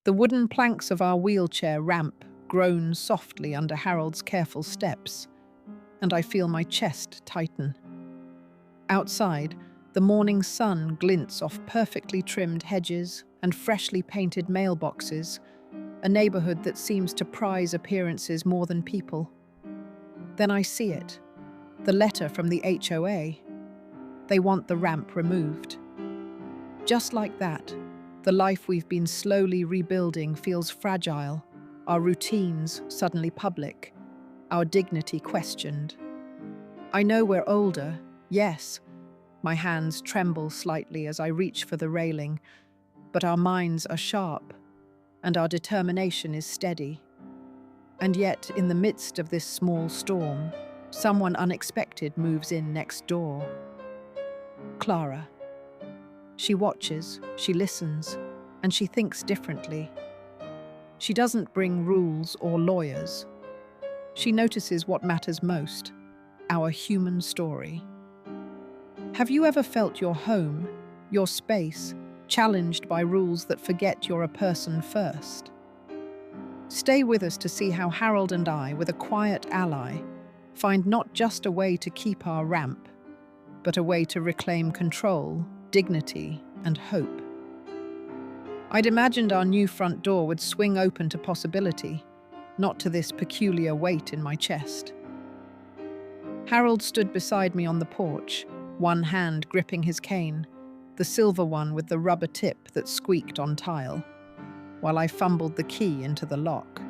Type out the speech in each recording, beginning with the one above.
The wooden planks of our wheelchair ramp groan softly under Harold's careful steps, and I feel my chest tighten. Outside, the morning sun glints off perfectly trimmed hedges and freshly painted mailboxes, a neighborhood that seems to prize appearances more than people. Then I see it, the letter from the HOA. They want the ramp removed. Just like that, the life we've been slowly rebuilding feels fragile, our routines suddenly public, our dignity questioned. I know we're older, yes. My hands tremble slightly as I reach for the railing, but our minds are sharp, and our determination is steady. And yet, in the midst of this small storm, someone unexpected moves in next door. Clara. She watches, she listens, and she thinks differently. She doesn't bring rules or lawyers. She notices what matters most, our human story. Have you ever felt your home, your space, challenged by rules that forget you're a person first? Stay with us to see how Harold and I, with a quiet ally, find not just a way to keep our ramp, but a way to reclaim control, dignity, and hope. I'd imagined our new front door would swing open to possibility, not to this peculiar weight in my chest. Harold stood beside me on the porch, one hand gripping his cane, the silver one with the rubber tip that squeaked on tile, while I fumbled the key into the lock.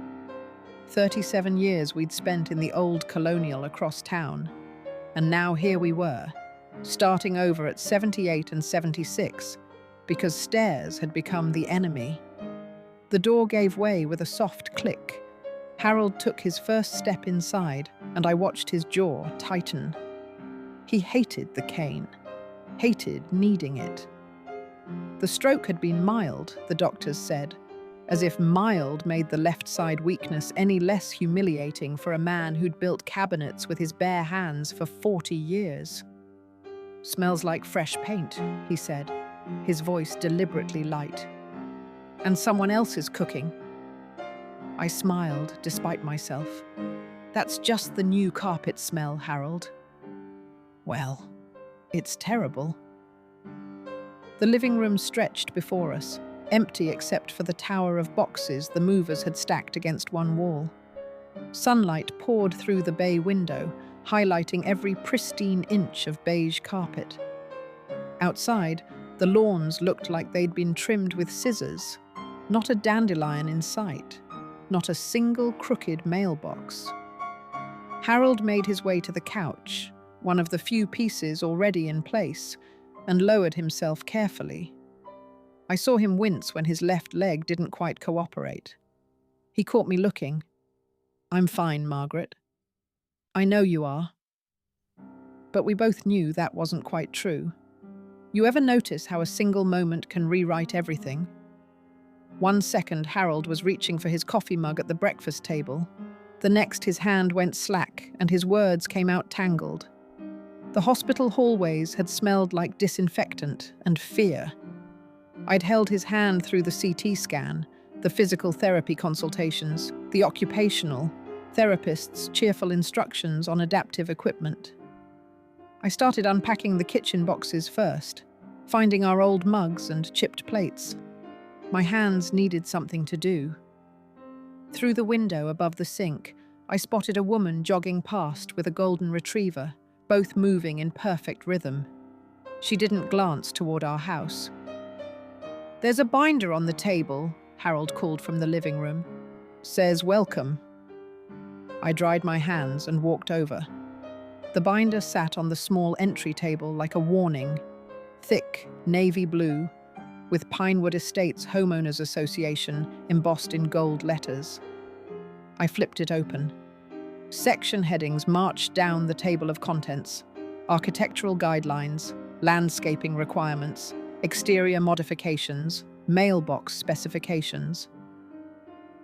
37 years we'd spent in the old colonial across town, and now here we were, starting over at 78 and 76, because stairs had become the enemy. The door gave way with a soft click. Harold took his first step inside, and I watched his jaw tighten. He hated the cane, hated needing it. The stroke had been mild, the doctors said, as if mild made the left side weakness any less humiliating for a man who'd built cabinets with his bare hands for 40 years. "Smells like fresh paint," he said, his voice deliberately light. "And someone else is cooking." I smiled, despite myself. "That's just the new carpet smell, Harold." "Well, it's terrible." The living room stretched before us, empty except for the tower of boxes the movers had stacked against one wall. Sunlight poured through the bay window, highlighting every pristine inch of beige carpet. Outside, the lawns looked like they'd been trimmed with scissors. Not a dandelion in sight, not a single crooked mailbox. Harold made his way to the couch, one of the few pieces already in place, and lowered himself carefully. I saw him wince when his left leg didn't quite cooperate. He caught me looking. "I'm fine, Margaret." "I know you are." But we both knew that wasn't quite true. You ever notice how a single moment can rewrite everything? 1 second, Harold was reaching for his coffee mug at the breakfast table. The next, his hand went slack, and his words came out tangled. The hospital hallways had smelled like disinfectant and fear. I'd held his hand through the CT scan, the physical therapy consultations, the occupational, therapists' cheerful instructions on adaptive equipment. I started unpacking the kitchen boxes first, finding our old mugs and chipped plates. My hands needed something to do. Through the window above the sink, I spotted a woman jogging past with a golden retriever, both moving in perfect rhythm. She didn't glance toward our house. "There's a binder on the table," Harold called from the living room. "Says welcome." I dried my hands and walked over. The binder sat on the small entry table like a warning, thick, navy blue, with Pinewood Estates Homeowners Association embossed in gold letters. I flipped it open. Section headings marched down the table of contents: architectural guidelines, landscaping requirements, exterior modifications, mailbox specifications.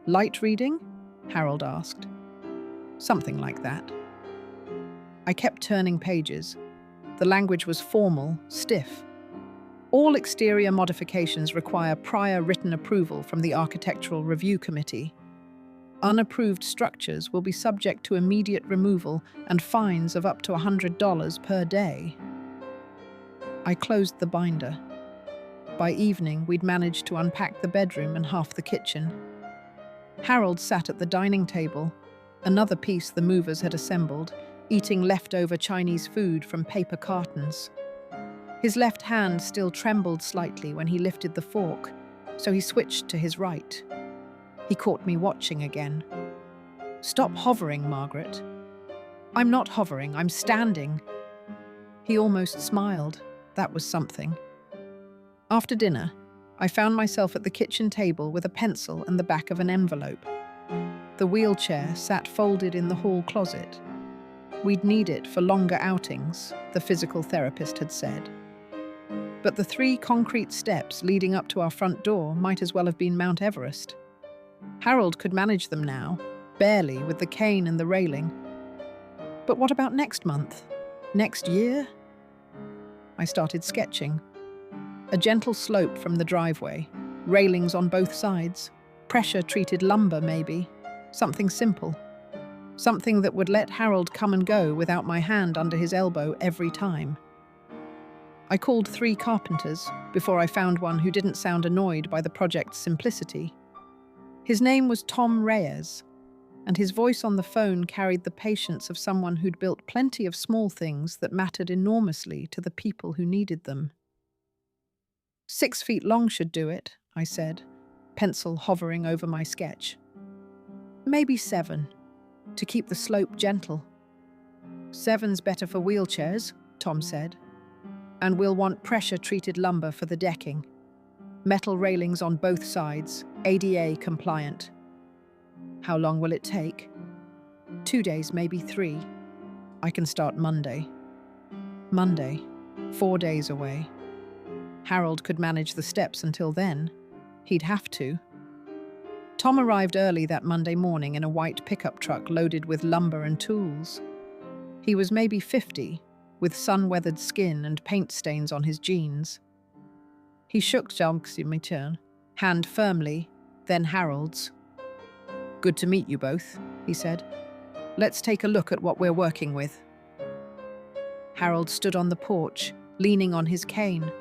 "Light reading?" Harold asked. "Something like that." I kept turning pages. The language was formal, stiff. All exterior modifications require prior written approval from the Architectural Review Committee. Unapproved structures will be subject to immediate removal and fines of up to $100 per day. I closed the binder. By evening, we'd managed to unpack the bedroom and half the kitchen. Harold sat at the dining table, another piece the movers had assembled, eating leftover Chinese food from paper cartons. His left hand still trembled slightly when he lifted the fork, so he switched to his right. He caught me watching again. "Stop hovering, Margaret." "I'm not hovering, I'm standing." He almost smiled. That was something. After dinner, I found myself at the kitchen table with a pencil and the back of an envelope. The wheelchair sat folded in the hall closet. We'd need it for longer outings, the physical therapist had said. But the 3 concrete steps leading up to our front door might as well have been Mount Everest. Harold could manage them now, barely, with the cane and the railing. But what about next month? Next year? I started sketching. A gentle slope from the driveway, railings on both sides, pressure-treated lumber maybe, something simple. Something that would let Harold come and go without my hand under his elbow every time. I called 3 carpenters before I found one who didn't sound annoyed by the project's simplicity. His name was Tom Reyes, and his voice on the phone carried the patience of someone who'd built plenty of small things that mattered enormously to the people who needed them. 6 feet long should do it, I said, pencil hovering over my sketch. Maybe 7, to keep the slope gentle. 7's better for wheelchairs, Tom said. And we'll want pressure-treated lumber for the decking. Metal railings on both sides, ADA compliant. How long will it take? 2 days, maybe 3. I can start Monday. Monday, 4 days away. Harold could manage the steps until then. He'd have to. Tom arrived early that Monday morning in a white pickup truck loaded with lumber and tools. He was maybe 50, with sun-weathered skin and paint stains on his jeans. He shook Jog's hand firmly, then Harold's. "Good to meet you both," he said. "Let's take a look at what we're working with." Harold stood on the porch, leaning on his cane,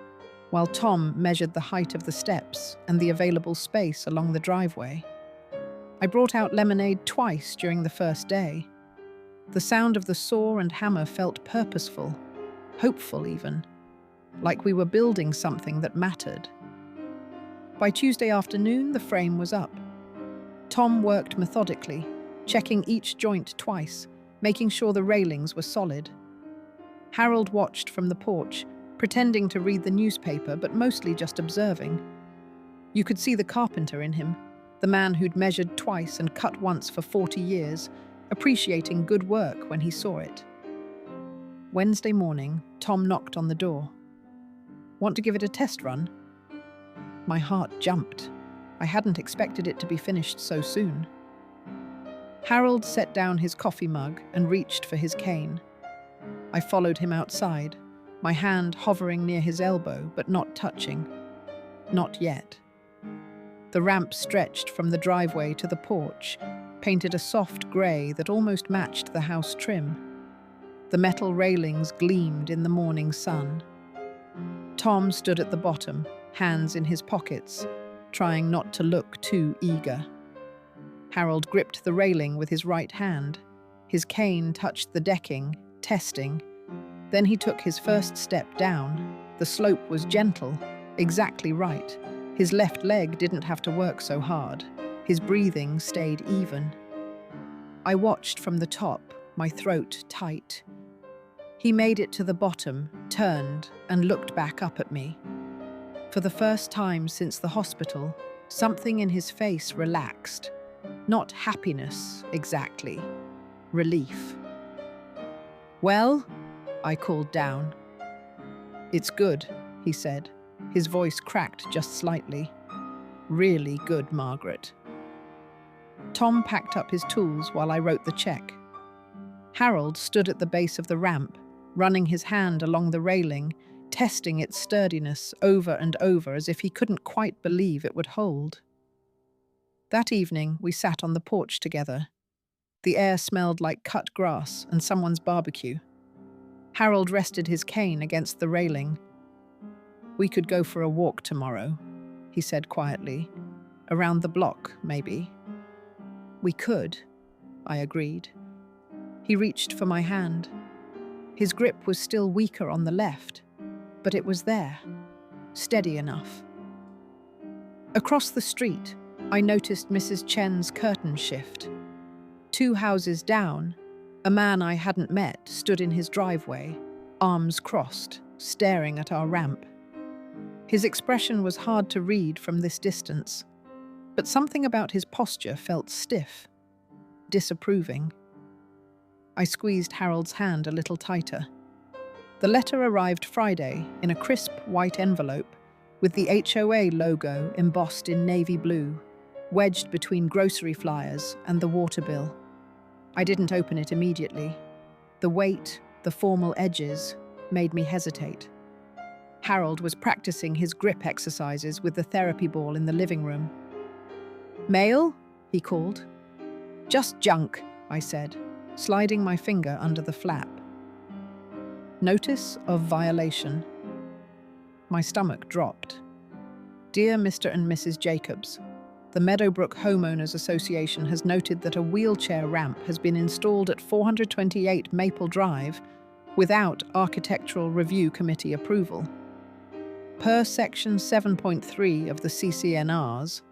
while Tom measured the height of the steps and the available space along the driveway. I brought out lemonade twice during the first day. The sound of the saw and hammer felt purposeful, hopeful even, like we were building something that mattered. By Tuesday afternoon, the frame was up. Tom worked methodically, checking each joint twice, making sure the railings were solid. Harold watched from the porch, pretending to read the newspaper, but mostly just observing. You could see the carpenter in him, the man who'd measured twice and cut once for 40 years, appreciating good work when he saw it. Wednesday morning, Tom knocked on the door. "Want to give it a test run?" My heart jumped. I hadn't expected it to be finished so soon. Harold set down his coffee mug and reached for his cane. I followed him outside, my hand hovering near his elbow but not touching. Not yet. The ramp stretched from the driveway to the porch, painted a soft grey that almost matched the house trim. The metal railings gleamed in the morning sun. Tom stood at the bottom, hands in his pockets, trying not to look too eager. Harold gripped the railing with his right hand. His cane touched the decking, testing. Then he took his first step down. The slope was gentle, exactly right. His left leg didn't have to work so hard. His breathing stayed even. I watched from the top, my throat tight. He made it to the bottom, turned, and looked back up at me. For the first time since the hospital, something in his face relaxed. Not happiness, exactly. Relief. "Well?" I called down. "It's good," he said. His voice cracked just slightly. "Really good, Margaret." Tom packed up his tools while I wrote the check. Harold stood at the base of the ramp, running his hand along the railing, testing its sturdiness over and over as if he couldn't quite believe it would hold. That evening, we sat on the porch together. The air smelled like cut grass and someone's barbecue. Harold rested his cane against the railing. "We could go for a walk tomorrow," he said quietly. "Around the block, maybe." "We could," I agreed. He reached for my hand. His grip was still weaker on the left, but it was there, steady enough. Across the street, I noticed Mrs. Chen's curtain shift. 2 houses down, a man I hadn't met stood in his driveway, arms crossed, staring at our ramp. His expression was hard to read from this distance, but something about his posture felt stiff, disapproving. I squeezed Harold's hand a little tighter. The letter arrived Friday in a crisp white envelope with the HOA logo embossed in navy blue, wedged between grocery flyers and the water bill. I didn't open it immediately. The weight, the formal edges, made me hesitate. Harold was practicing his grip exercises with the therapy ball in the living room. "Mail?" he called. "Just junk," I said, sliding my finger under the flap. Notice of violation. My stomach dropped. "Dear Mr. and Mrs. Jacobs, the Meadowbrook Homeowners Association has noted that a wheelchair ramp has been installed at 428 Maple Drive without Architectural Review Committee approval. Per Section 7.3 of the CCNRs,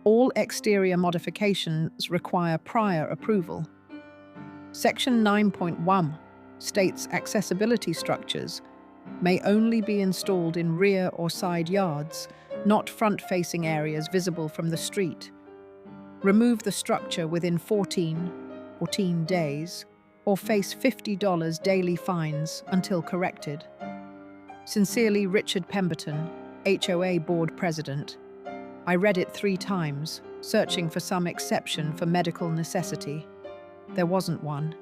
all exterior modifications require prior approval. Section 9.1 states accessibility structures may only be installed in rear or side yards, not front-facing areas visible from the street. Remove the structure within 14 days, or face $50 daily fines until corrected. Sincerely, Richard Pemberton, HOA Board President." I read it 3 times, searching for some exception for medical necessity. There wasn't one.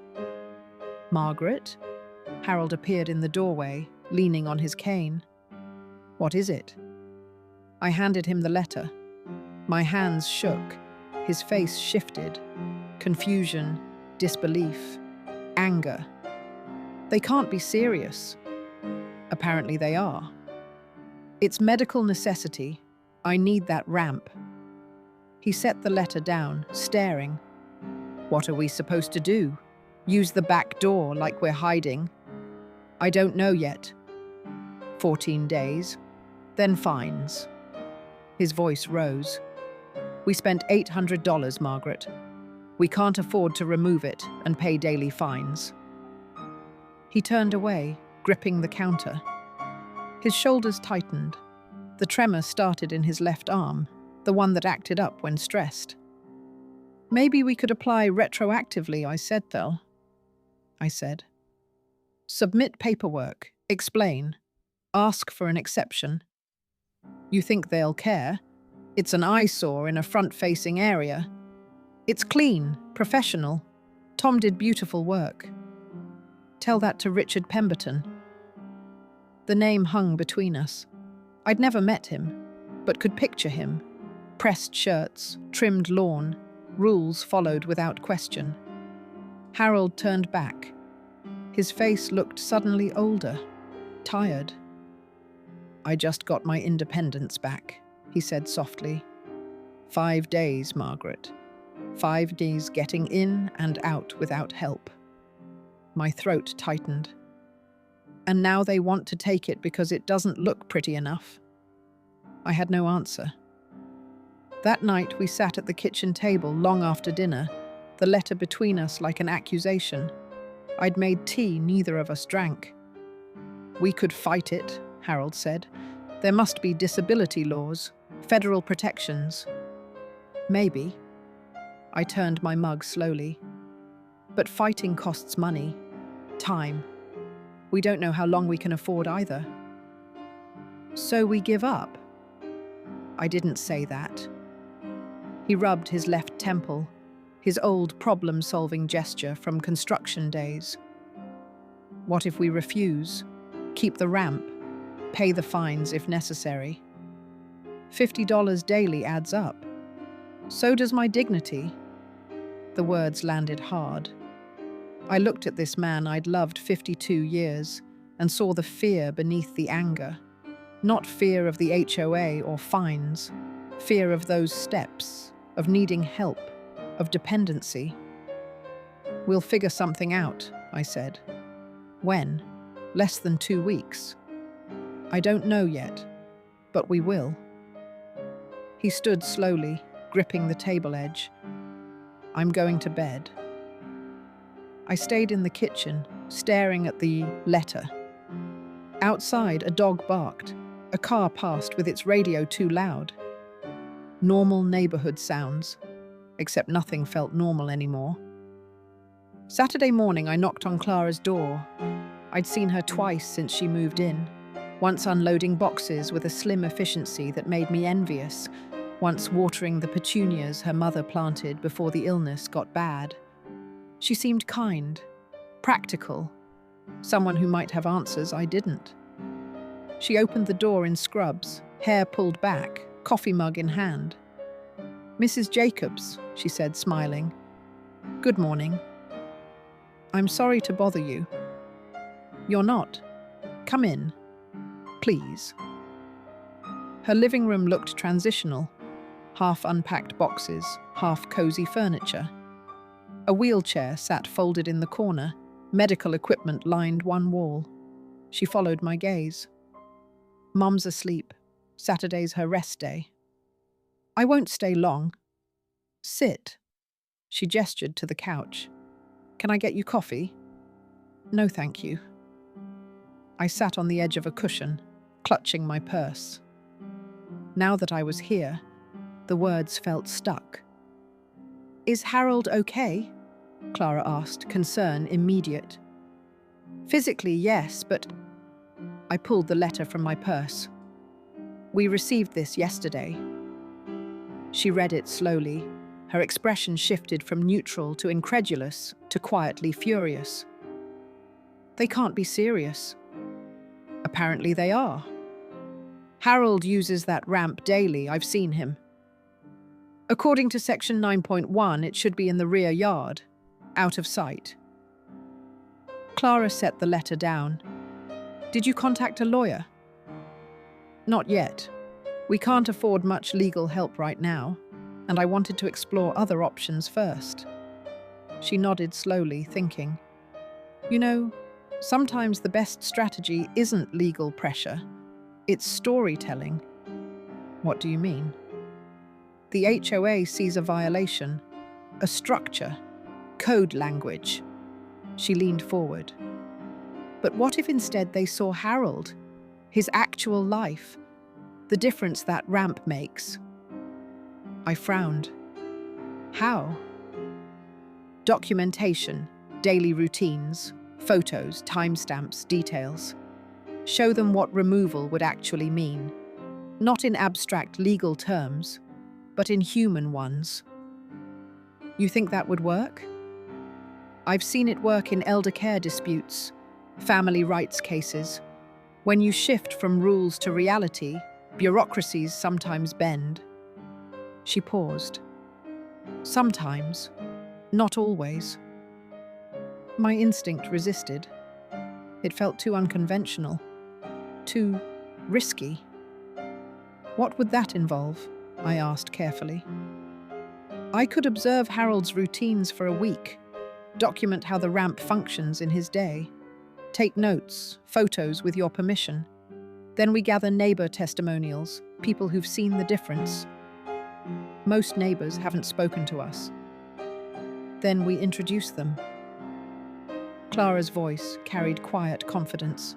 "Margaret?" Harold appeared in the doorway, leaning on his cane. "What is it?" I handed him the letter. My hands shook. His face shifted. Confusion, disbelief, anger. "They can't be serious." Apparently they are. "It's medical necessity. I need that ramp." He set the letter down, staring. "What are we supposed to do? Use the back door like we're hiding?" "I don't know yet." 14 days. Then fines. His voice rose. "We spent $800, Margaret. We can't afford to remove it and pay daily fines." He turned away, gripping the counter. His shoulders tightened. The tremor started in his left arm, the one that acted up when stressed. "Maybe we could apply retroactively," I said, though. I said. "Submit paperwork, explain, ask for an exception. You think they'll care? It's an eyesore in a front-facing area. It's clean, professional. Tom did beautiful work. Tell that to Richard Pemberton." The name hung between us. I'd never met him, but could picture him. Pressed shirts, trimmed lawn, rules followed without question. Harold turned back. His face looked suddenly older, tired. "I just got my independence back," he said softly. 5 days, Margaret. 5 days getting in and out without help." My throat tightened. "And now they want to take it because it doesn't look pretty enough." I had no answer. That night we sat at the kitchen table long after dinner, the letter between us like an accusation. I'd made tea neither of us drank. "We could fight it," Harold said. "There must be disability laws, federal protections." "Maybe." I turned my mug slowly. "But fighting costs money, time. We don't know how long we can afford either." "So we give up?" I didn't say that. He rubbed his left temple, his old problem-solving gesture from construction days. "What if we refuse? Keep the ramp? Pay the fines if necessary. $50 daily adds up. So does my dignity. The words landed hard. I looked at this man I'd loved 52 years and saw the fear beneath the anger. Not fear of the HOA or fines, fear of those steps, of needing help, of dependency. We'll figure something out, I said. When? Less than 2 weeks. I don't know yet, but we will. He stood slowly, gripping the table edge. I'm going to bed. I stayed in the kitchen, staring at the letter. Outside, a dog barked. A car passed with its radio too loud. Normal neighborhood sounds, except nothing felt normal anymore. Saturday morning, I knocked on Clara's door. I'd seen her twice since she moved in, once unloading boxes with a slim efficiency that made me envious, once watering the petunias her mother planted before the illness got bad. She seemed kind, practical, someone who might have answers I didn't. She opened the door in scrubs, hair pulled back, coffee mug in hand. "Mrs. Jacobs," she said, smiling. "Good morning. I'm sorry to bother you." "You're not. Come in. Please." Her living room looked transitional, half unpacked boxes, half cozy furniture. A wheelchair sat folded in the corner, medical equipment lined one wall. She followed my gaze. "Mum's asleep. Saturday's her rest day." "I won't stay long. Sit." She gestured to the couch. "Can I get you coffee?" "No, thank you." I sat on the edge of a cushion, clutching my purse. Now that I was here, the words felt stuck. "Is Harold okay?" Clara asked, concern immediate. "Physically, yes, but—" I pulled the letter from my purse. "We received this yesterday." She read it slowly. Her expression shifted from neutral to incredulous to quietly furious. "They can't be serious." "Apparently they are. Harold uses that ramp daily. I've seen him. According to Section 9.1, it should be in the rear yard, out of sight." Clara set the letter down. "Did you contact a lawyer?" "Not yet. We can't afford much legal help right now, and I wanted to explore other options first." She nodded slowly, thinking. "You know, sometimes the best strategy isn't legal pressure. It's storytelling." "What do you mean?" "The HOA sees a violation, a structure, code language." She leaned forward. "But what if instead they saw Harold, his actual life, the difference that ramp makes?" I frowned. "How?" "Documentation, daily routines, photos, timestamps, details. Show them what removal would actually mean. Not in abstract legal terms, but in human ones." "You think that would work?" "I've seen it work in elder care disputes, family rights cases. When you shift from rules to reality, bureaucracies sometimes bend." She paused. "Sometimes, not always." My instinct resisted. It felt too unconventional, too risky. "What would that involve?" I asked carefully. "I could observe Harold's routines for a week, document how the ramp functions in his day, take notes, photos with your permission. Then we gather neighbor testimonials, people who've seen the difference. Most neighbors haven't spoken to us. Then we introduce them." Clara's voice carried quiet confidence.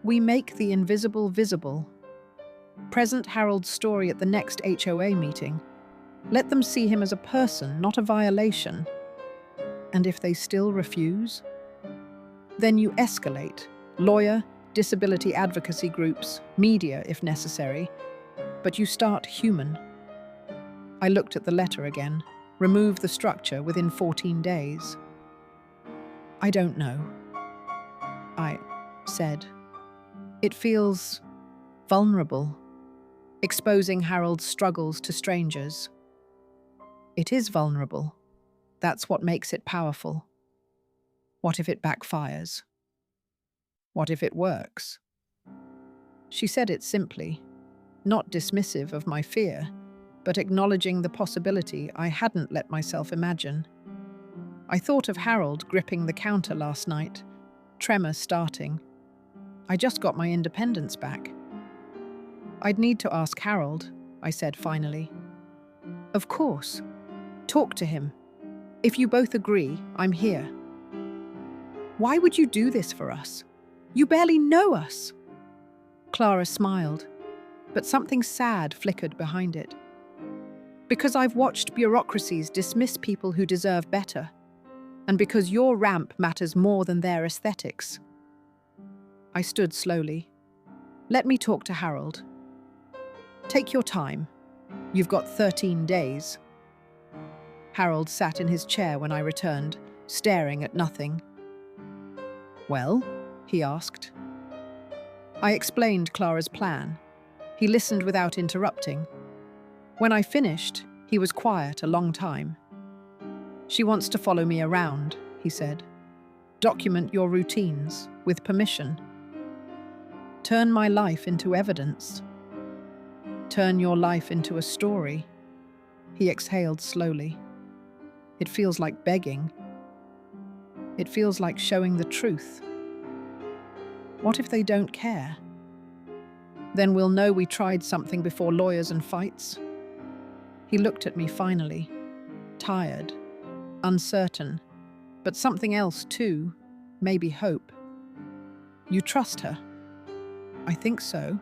"We make the invisible visible. Present Harold's story at the next HOA meeting. Let them see him as a person, not a violation. And if they still refuse? Then you escalate. Lawyer, disability advocacy groups, media if necessary. But you start human." I looked at the letter again. Remove the structure within 14 days. "I don't know," I said. It feels vulnerable, exposing Harold's struggles to strangers. It is vulnerable. That's what makes it powerful. What if it backfires? What if it works? She said it simply, not dismissive of my fear, but acknowledging the possibility I hadn't let myself imagine. I thought of Harold gripping the counter last night, tremor starting. I just got my independence back. I'd need to ask Harold, I said finally. Of course. Talk to him. If you both agree, I'm here. Why would you do this for us? You barely know us. Clara smiled, but something sad flickered behind it. Because I've watched bureaucracies dismiss people who deserve better, and because your ramp matters more than their aesthetics. I stood slowly. Let me talk to Harold. Take your time. You've got 13 days. Harold sat in his chair when I returned, staring at nothing. Well? He asked. I explained Clara's plan. He listened without interrupting. When I finished, he was quiet a long time. She wants to follow me around, he said. Document your routines, with permission. Turn my life into evidence. Turn your life into a story. He exhaled slowly. It feels like begging. It feels like showing the truth. What if they don't care? Then we'll know we tried something before lawyers and fights. He looked at me finally, tired, uncertain, but something else too, maybe hope. You trust her? I think so.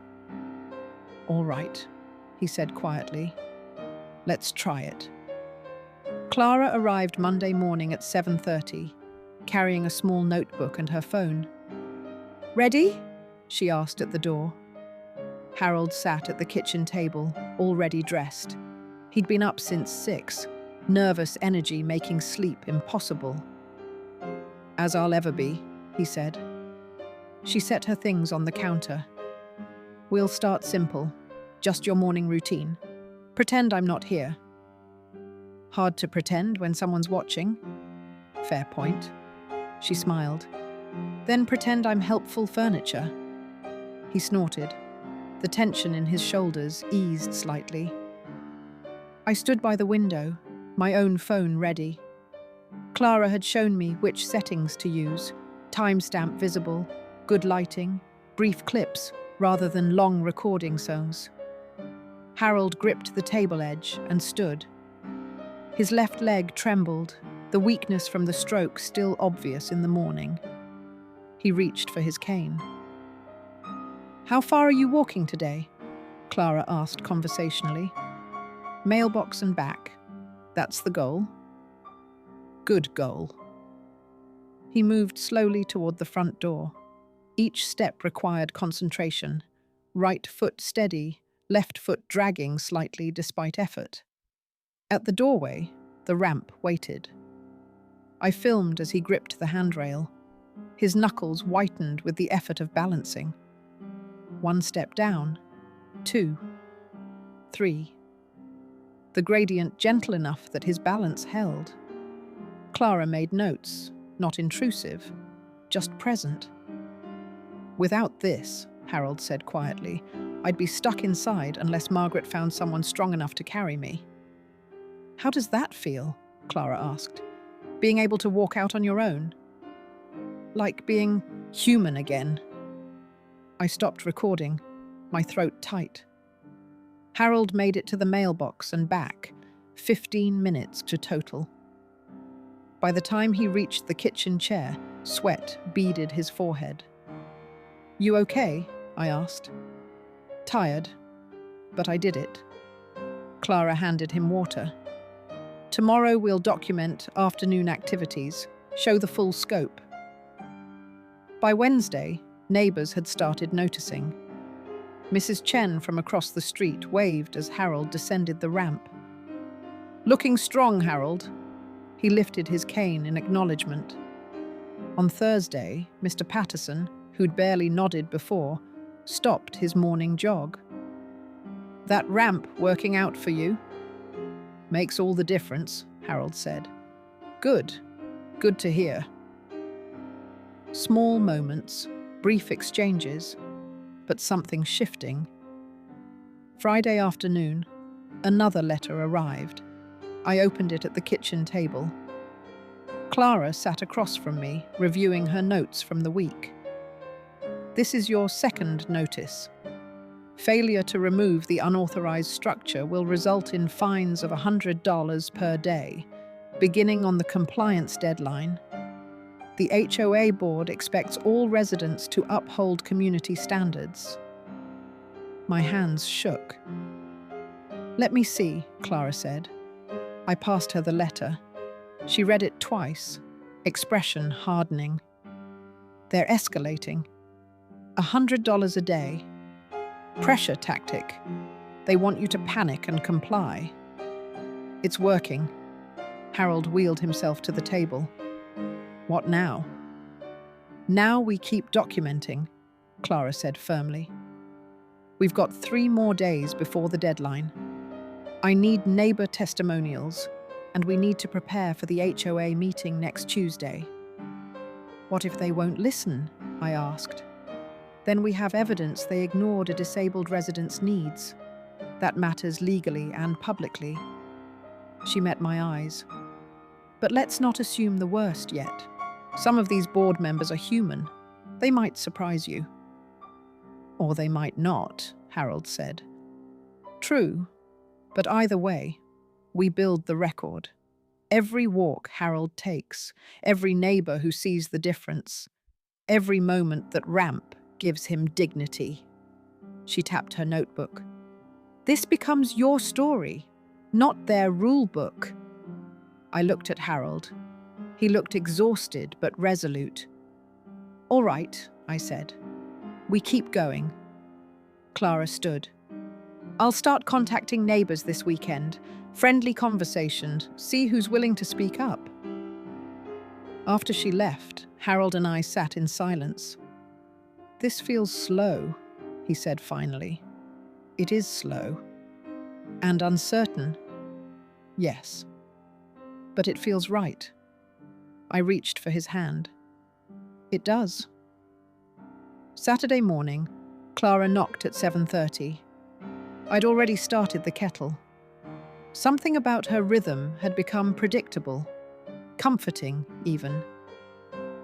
All right, he said quietly. Let's try it. Clara arrived Monday morning at 7:30, carrying a small notebook and her phone. Ready? She asked at the door. Harold sat at the kitchen table, already dressed. He'd been up since 6, nervous energy making sleep impossible. As I'll ever be, he said. She set her things on the counter. We'll start simple, just your morning routine. Pretend I'm not here. Hard to pretend when someone's watching? Fair point. She smiled. Then pretend I'm helpful furniture. He snorted. The tension in his shoulders eased slightly. I stood by the window, my own phone ready. Clara had shown me which settings to use, timestamp visible, good lighting, brief clips rather than long recording songs. Harold gripped the table edge and stood. His left leg trembled, the weakness from the stroke still obvious in the morning. He reached for his cane. How far are you walking today? Clara asked conversationally. Mailbox and back. That's the goal. Good goal. He moved slowly toward the front door. Each step required concentration. Right foot steady, left foot dragging slightly despite effort. At the doorway, the ramp waited. I filmed as he gripped the handrail. His knuckles whitened with the effort of balancing. 1 step down, 2, 3. The gradient gentle enough that his balance held. Clara made notes, not intrusive, just present. Without this, Harold said quietly, I'd be stuck inside unless Margaret found someone strong enough to carry me. How does that feel? Clara asked. Being able to walk out on your own? Like being human again. I stopped recording, my throat tight. Harold made it to the mailbox and back, 15 minutes to total. By the time he reached the kitchen chair, sweat beaded his forehead. You okay? I asked. Tired, but I did it. Clara handed him water. Tomorrow we'll document afternoon activities, show the full scope. By Wednesday, neighbours had started noticing. Mrs. Chen from across the street waved as Harold descended the ramp. Looking strong, Harold. He lifted his cane in acknowledgement. On Thursday, Mr. Patterson, who'd barely nodded before, stopped his morning jog. "That ramp working out for you?" "Makes all the difference," Harold said. "Good. Good to hear." Small moments, brief exchanges, but something shifting. Friday afternoon, another letter arrived. I opened it at the kitchen table. Clara sat across from me, reviewing her notes from the week. "This is your second notice. Failure to remove the unauthorized structure will result in fines of $100 per day, beginning on the compliance deadline. The HOA board expects all residents to uphold community standards." My hands shook. "Let me see," Clara said. I passed her the letter. She read it twice, expression hardening. "They're escalating. $100 a day. Pressure tactic. They want you to panic and comply." "It's working." Harold wheeled himself to the table. "What now?" "Now we keep documenting," Clara said firmly. "We've got 3 more days before the deadline. I need neighbor testimonials, and we need to prepare for the HOA meeting next Tuesday." "What if they won't listen?" I asked. "Then we have evidence they ignored a disabled resident's needs. That matters legally and publicly." She met my eyes. "But let's not assume the worst yet. Some of these board members are human. They might surprise you." "Or they might not," Harold said. "True, but either way, we build the record. Every walk Harold takes, every neighbor who sees the difference, every moment that ramp gives him dignity." She tapped her notebook. "This becomes your story, not their rule book." I looked at Harold. He looked exhausted but resolute. "All right," I said. "We keep going." Clara stood. "I'll start contacting neighbors this weekend. Friendly conversations, see who's willing to speak up." After she left, Harold and I sat in silence. "This feels slow," he said finally. "It is slow. And uncertain. Yes. But it feels right." I reached for his hand. "It does." Saturday morning, Clara knocked at 7:30. I'd already started the kettle. Something about her rhythm had become predictable, comforting even.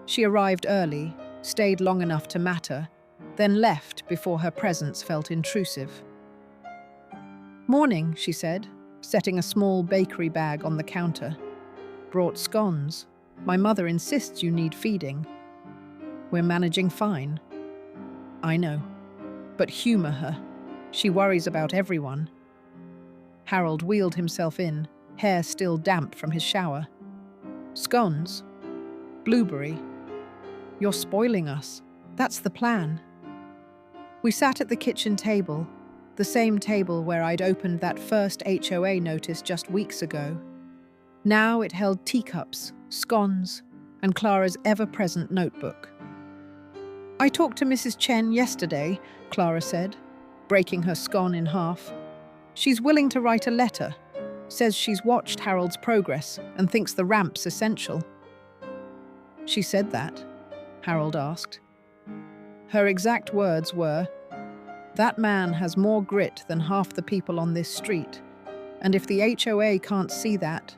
She arrived early, stayed long enough to matter, then left before her presence felt intrusive. "Morning," she said, setting a small bakery bag on the counter. "Brought scones. My mother insists you need feeding." "We're managing fine." "I know. But humor her. She worries about everyone." Harold wheeled himself in, hair still damp from his shower. "Scones? Blueberry? You're spoiling us. That's the plan." We sat at the kitchen table, the same table where I'd opened that first HOA notice just weeks ago. Now it held teacups, scones, and Clara's ever-present notebook. "I talked to Mrs. Chen yesterday," Clara said, breaking her scone in half. "She's willing to write a letter. Says she's watched Harold's progress and thinks the ramp's essential." "She said that?" Harold asked. Her exact words were, "That man has more grit than half the people on this street, and if the HOA can't see that,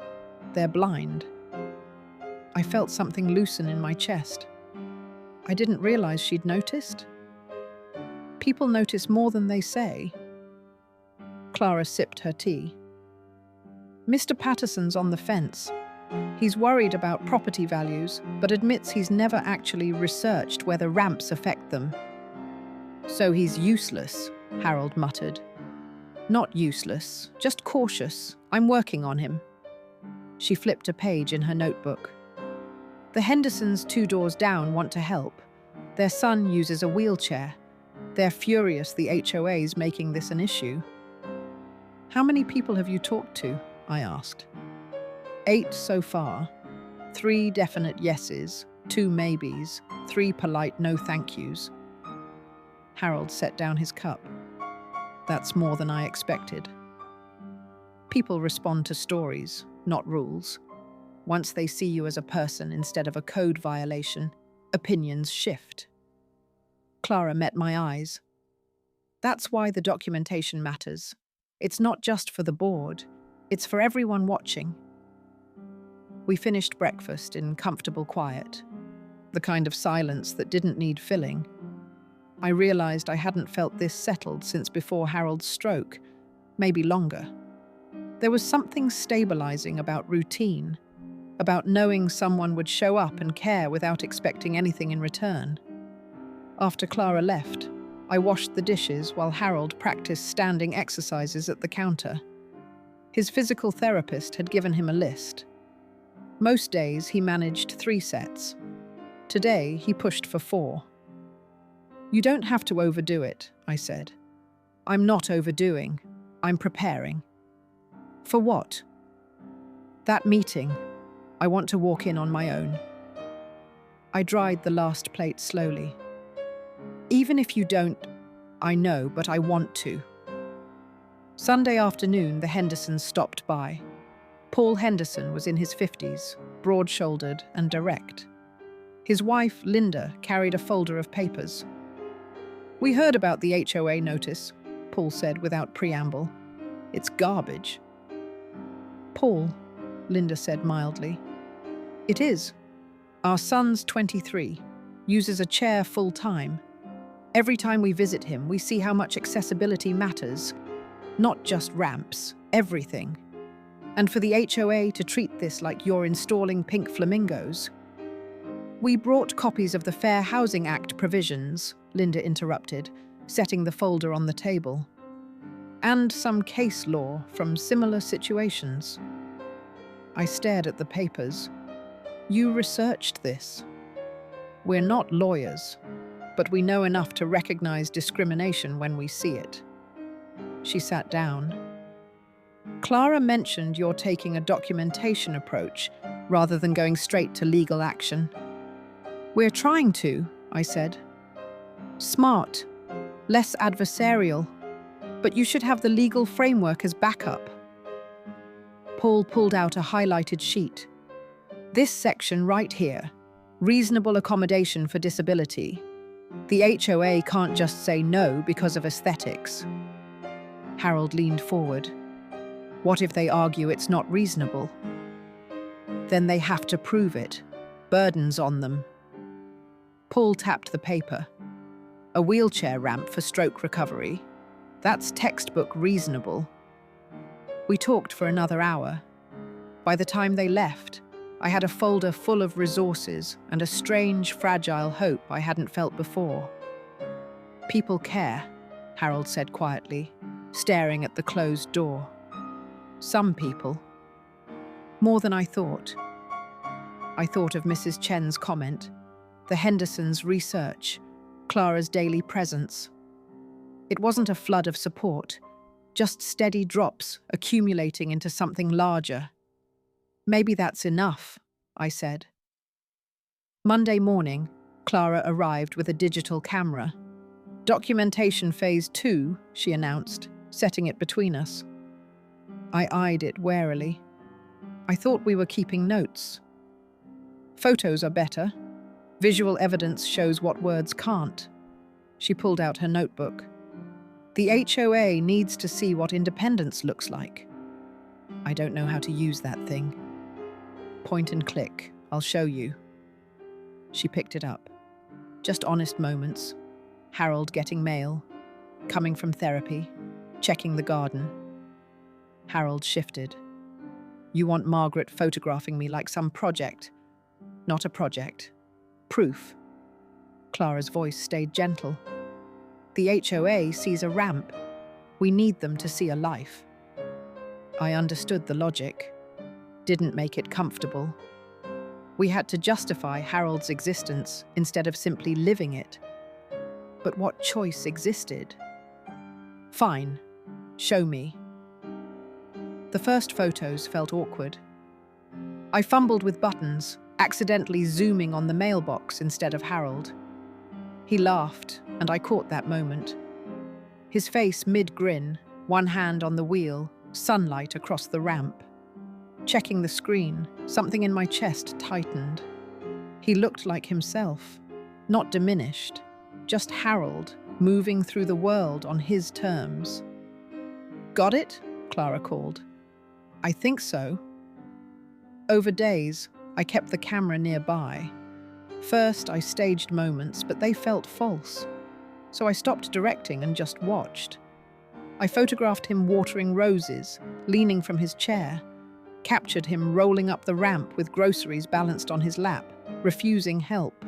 they're blind." I felt something loosen in my chest. I didn't realize she'd noticed. People notice more than they say. Clara sipped her tea. "Mr. Patterson's on the fence. He's worried about property values, but admits he's never actually researched whether ramps affect them." "So he's useless," Harold muttered. "Not useless, just cautious. I'm working on him." She flipped a page in her notebook. "The Hendersons 2 doors down want to help. Their son uses a wheelchair. They're furious the HOA's making this an issue." "How many people have you talked to?" I asked. 8 so far. 3 definite yeses, 2 maybes, 3 polite no thank yous." Harold set down his cup. That's more than I expected. People respond to stories, not rules. Once they see you as a person instead of a code violation, opinions shift. Clara met my eyes. That's why the documentation matters. It's not just for the board, it's for everyone watching. We finished breakfast in comfortable quiet, the kind of silence that didn't need filling. I realized I hadn't felt this settled since before Harold's stroke, maybe longer. There was something stabilizing about routine, about knowing someone would show up and care without expecting anything in return. After Clara left, I washed the dishes while Harold practiced standing exercises at the counter. His physical therapist had given him a list. Most days he managed 3 sets. Today he pushed for 4. You don't have to overdo it, I said. I'm not overdoing. I'm preparing. For what? That meeting. I want to walk in on my own. I dried the last plate slowly. Even if you don't, I know, but I want to. Sunday afternoon, the Hendersons stopped by. Paul Henderson was in his 50s, broad-shouldered and direct. His wife, Linda, carried a folder of papers. We heard about the HOA notice, Paul said without preamble. It's garbage. Paul, Linda said mildly. It is. Our son's 23, uses a chair full-time. Every time we visit him, we see how much accessibility matters. Not just ramps, everything. And for the HOA to treat this like you're installing pink flamingos. We brought copies of the Fair Housing Act provisions, Linda interrupted, setting the folder on the table. And some case law from similar situations. I stared at the papers. You researched this. We're not lawyers, but we know enough to recognize discrimination when we see it. She sat down. Clara mentioned you're taking a documentation approach rather than going straight to legal action. We're trying to, I said. Smart, less adversarial, but you should have the legal framework as backup. Paul pulled out a highlighted sheet. This section right here, reasonable accommodation for disability. The HOA can't just say no because of aesthetics. Harold leaned forward. What if they argue it's not reasonable? Then they have to prove it. Burdens on them. Paul tapped the paper. A wheelchair ramp for stroke recovery. That's textbook reasonable. We talked for another hour. By the time they left, I had a folder full of resources and a strange, fragile hope I hadn't felt before. People care, Harold said quietly, staring at the closed door. Some people. More than I thought. I thought of Mrs. Chen's comment, the Hendersons' research, Clara's daily presence. It wasn't a flood of support, just steady drops accumulating into something larger. Maybe that's enough, I said. Monday morning, Clara arrived with a digital camera. Documentation phase 2, she announced, setting it between us. I eyed it warily. I thought we were keeping notes. Photos are better. Visual evidence shows what words can't. She pulled out her notebook. The HOA needs to see what independence looks like. I don't know how to use that thing. Point and click. I'll show you. She picked it up. Just honest moments. Harold getting mail. Coming from therapy. Checking the garden. Harold shifted. You want Margaret photographing me like some project. Not a project. Proof. Clara's voice stayed gentle. The HOA sees a ramp. We need them to see a life. I understood the logic. Didn't make it comfortable. We had to justify Harold's existence instead of simply living it. But what choice existed? Fine. Show me. The first photos felt awkward. I fumbled with buttons, accidentally zooming on the mailbox instead of Harold. He laughed, and I caught that moment. His face mid-grin, one hand on the wheel, sunlight across the ramp. Checking the screen, something in my chest tightened. He looked like himself, not diminished, just Harold, moving through the world on his terms. "Got it?" Clara called. "I think so." Over days, I kept the camera nearby. First, I staged moments, but they felt false. So I stopped directing and just watched. I photographed him watering roses, leaning from his chair, captured him rolling up the ramp with groceries balanced on his lap, refusing help.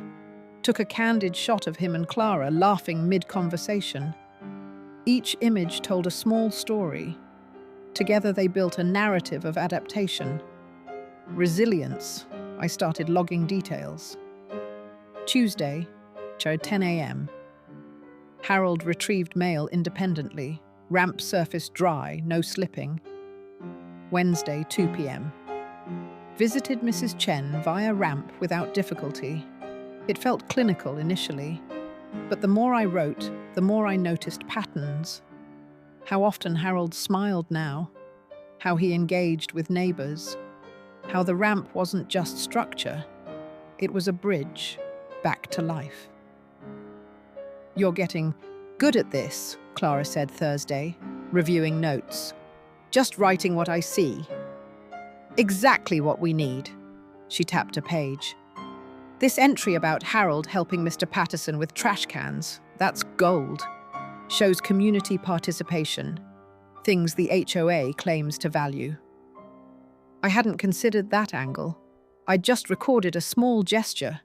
Took a candid shot of him and Clara laughing mid-conversation. Each image told a small story. Together they built a narrative of adaptation. Resilience. I started logging details. Tuesday, 10 a.m. Harold retrieved mail independently. Ramp surface dry, no slipping. Wednesday, 2 p.m. Visited Mrs. Chen via ramp without difficulty. It felt clinical initially, but the more I wrote, the more I noticed patterns. How often Harold smiled now, how he engaged with neighbors, how the ramp wasn't just structure, it was a bridge back to life. "You're getting good at this," Clara said Thursday, reviewing notes. "Just writing what I see." "Exactly what we need." She tapped a page. "This entry about Harold helping Mr. Patterson with trash cans, that's gold. Shows community participation, things the HOA claims to value." I hadn't considered that angle. I'd just recorded a small gesture.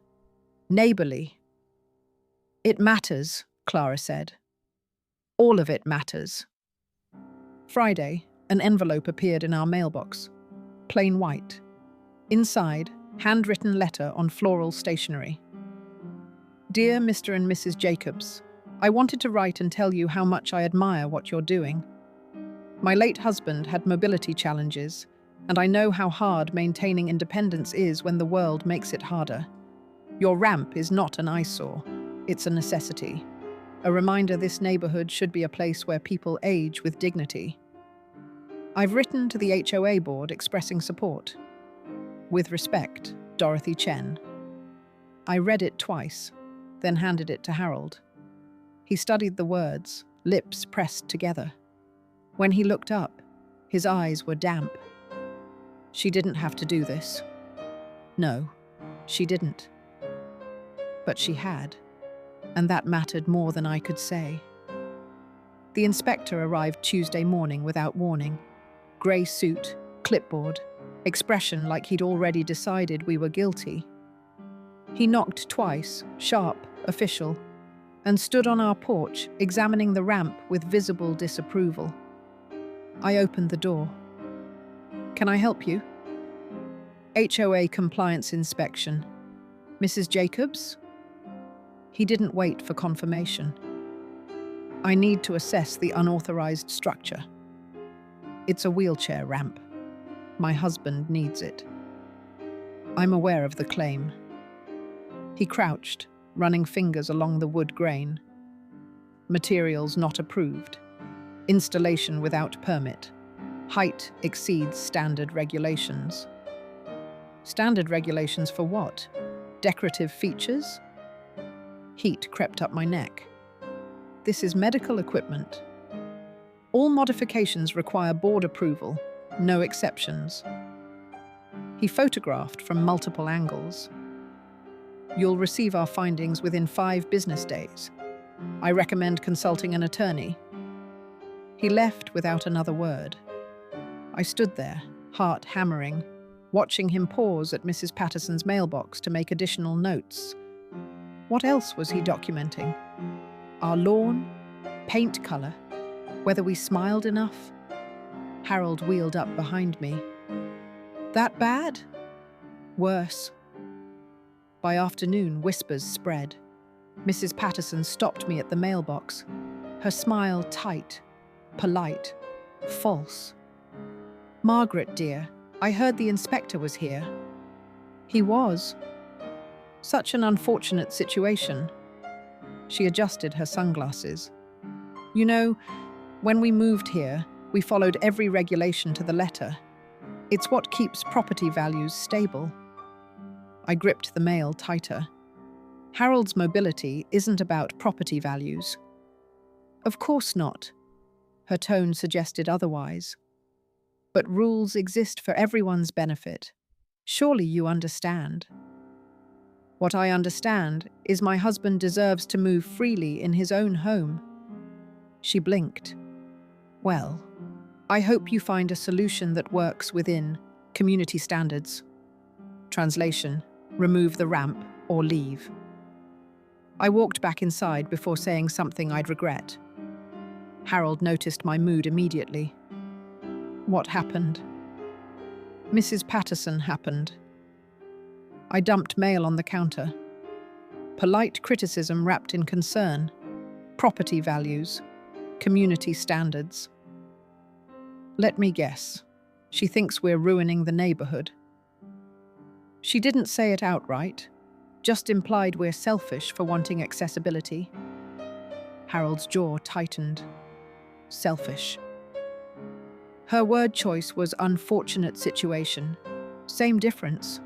Neighborly. "It matters," Clara said. "All of it matters." Friday, an envelope appeared in our mailbox. Plain white. Inside, handwritten letter on floral stationery. "Dear Mr. and Mrs. Jacobs, I wanted to write and tell you how much I admire what you're doing. My late husband had mobility challenges, and I know how hard maintaining independence is when the world makes it harder. Your ramp is not an eyesore, it's a necessity. A reminder this neighborhood should be a place where people age with dignity. I've written to the HOA board expressing support. With respect, Dorothy Chen." I read it twice, then handed it to Harold. He studied the words, lips pressed together. When he looked up, his eyes were damp. "She didn't have to do this." No, she didn't. But she had, and that mattered more than I could say. The inspector arrived Tuesday morning without warning. Grey suit, clipboard, expression like he'd already decided we were guilty. He knocked twice, sharp, official, and stood on our porch, examining the ramp with visible disapproval. I opened the door. "Can I help you?" "HOA compliance inspection. Mrs. Jacobs?" He didn't wait for confirmation. "I need to assess the unauthorized structure. It's a wheelchair ramp. My husband needs it." "I'm aware of the claim." He crouched, running fingers along the wood grain. "Materials not approved. Installation without permit. Height exceeds standard regulations." "Standard regulations for what? Decorative features?" Heat crept up my neck. "This is medical equipment. All modifications require board approval, no exceptions." He photographed from multiple angles. "You'll receive our findings within 5 business days. I recommend consulting an attorney." He left without another word. I stood there, heart hammering, watching him pause at Mrs. Patterson's mailbox to make additional notes. What else was he documenting? Our lawn? Paint color? Whether we smiled enough? Harold wheeled up behind me. "That bad?" "Worse." By afternoon, whispers spread. Mrs. Patterson stopped me at the mailbox. Her smile tight, polite, false. "Margaret, dear, I heard the inspector was here." He was. Such an unfortunate situation. She adjusted her sunglasses. You know, when we moved here, we followed every regulation to the letter. It's what keeps property values stable. I gripped the mail tighter. Harold's mobility isn't about property values. Of course not. Her tone suggested otherwise. But rules exist for everyone's benefit. Surely you understand. What I understand is my husband deserves to move freely in his own home. She blinked. Well, I hope you find a solution that works within community standards. Translation: remove the ramp or leave. I walked back inside before saying something I'd regret. Harold noticed my mood immediately. What happened? Mrs. Patterson happened. I dumped mail on the counter. Polite criticism wrapped in concern. Property values. Community standards. Let me guess. She thinks we're ruining the neighborhood. She didn't say it outright, just implied we're selfish for wanting accessibility. Harold's jaw tightened. Selfish. Her word choice was unfortunate situation. Same difference.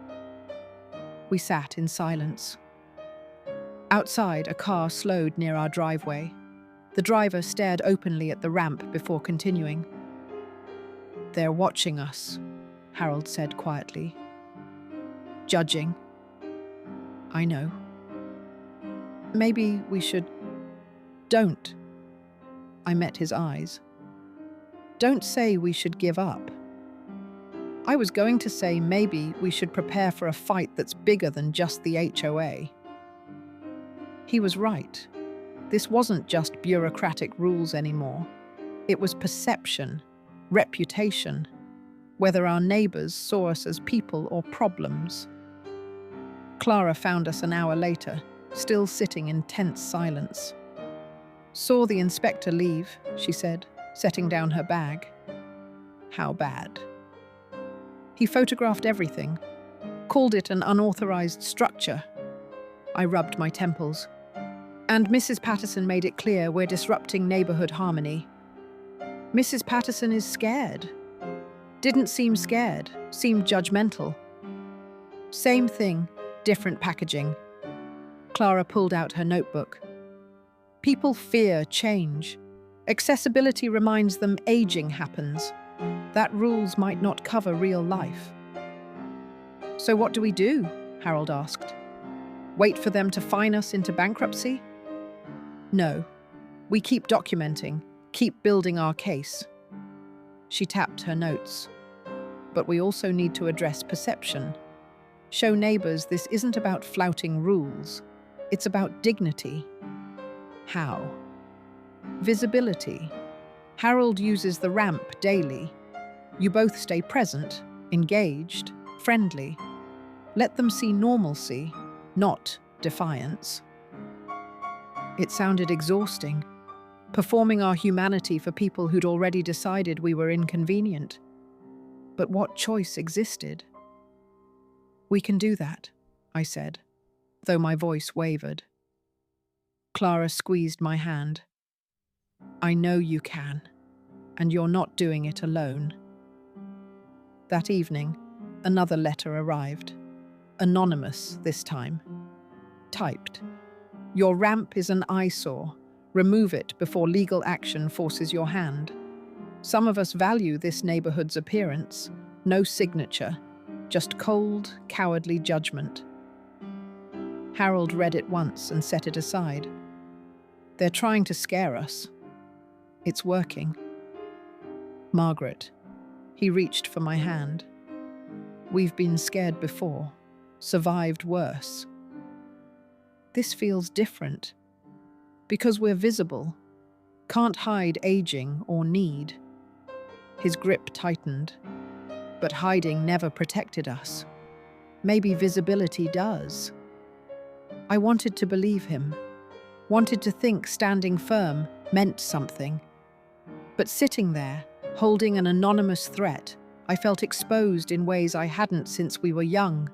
We sat in silence. Outside, a car slowed near our driveway. The driver stared openly at the ramp before continuing. They're watching us, Harold said quietly. Judging. I know. Maybe we should... Don't. I met his eyes. Don't say we should give up. I was going to say maybe we should prepare for a fight that's bigger than just the HOA. He was right. This wasn't just bureaucratic rules anymore. It was perception, reputation, whether our neighbors saw us as people or problems. Clara found us an hour later, still sitting in tense silence. Saw the inspector leave, she said, setting down her bag. How bad? He photographed everything, called it an unauthorized structure. I rubbed my temples. And Mrs. Patterson made it clear we're disrupting neighborhood harmony. Mrs. Patterson is scared. Didn't seem scared, seemed judgmental. Same thing, different packaging. Clara pulled out her notebook. People fear change. Accessibility reminds them aging happens. That rules might not cover real life. So what do we do? Harold asked. Wait for them to fine us into bankruptcy? No. We keep documenting, keep building our case. She tapped her notes. But we also need to address perception. Show neighbors this isn't about flouting rules. It's about dignity. How? Visibility. Harold uses the ramp daily. You both stay present, engaged, friendly. Let them see normalcy, not defiance. It sounded exhausting, performing our humanity for people who'd already decided we were inconvenient. But what choice existed? We can do that, I said, though my voice wavered. Clara squeezed my hand. I know you can, and you're not doing it alone. That evening, another letter arrived. Anonymous this time. Typed. Your ramp is an eyesore. Remove it before legal action forces your hand. Some of us value this neighborhood's appearance. No signature, just cold, cowardly judgment. Harold read it once and set it aside. They're trying to scare us. It's working. Margaret. He reached for my hand. We've been scared before, survived worse. This feels different. Because we're visible, can't hide aging or need. His grip tightened, but hiding never protected us. Maybe visibility does. I wanted to believe him, wanted to think standing firm meant something. But sitting there, holding an anonymous threat, I felt exposed in ways I hadn't since we were young.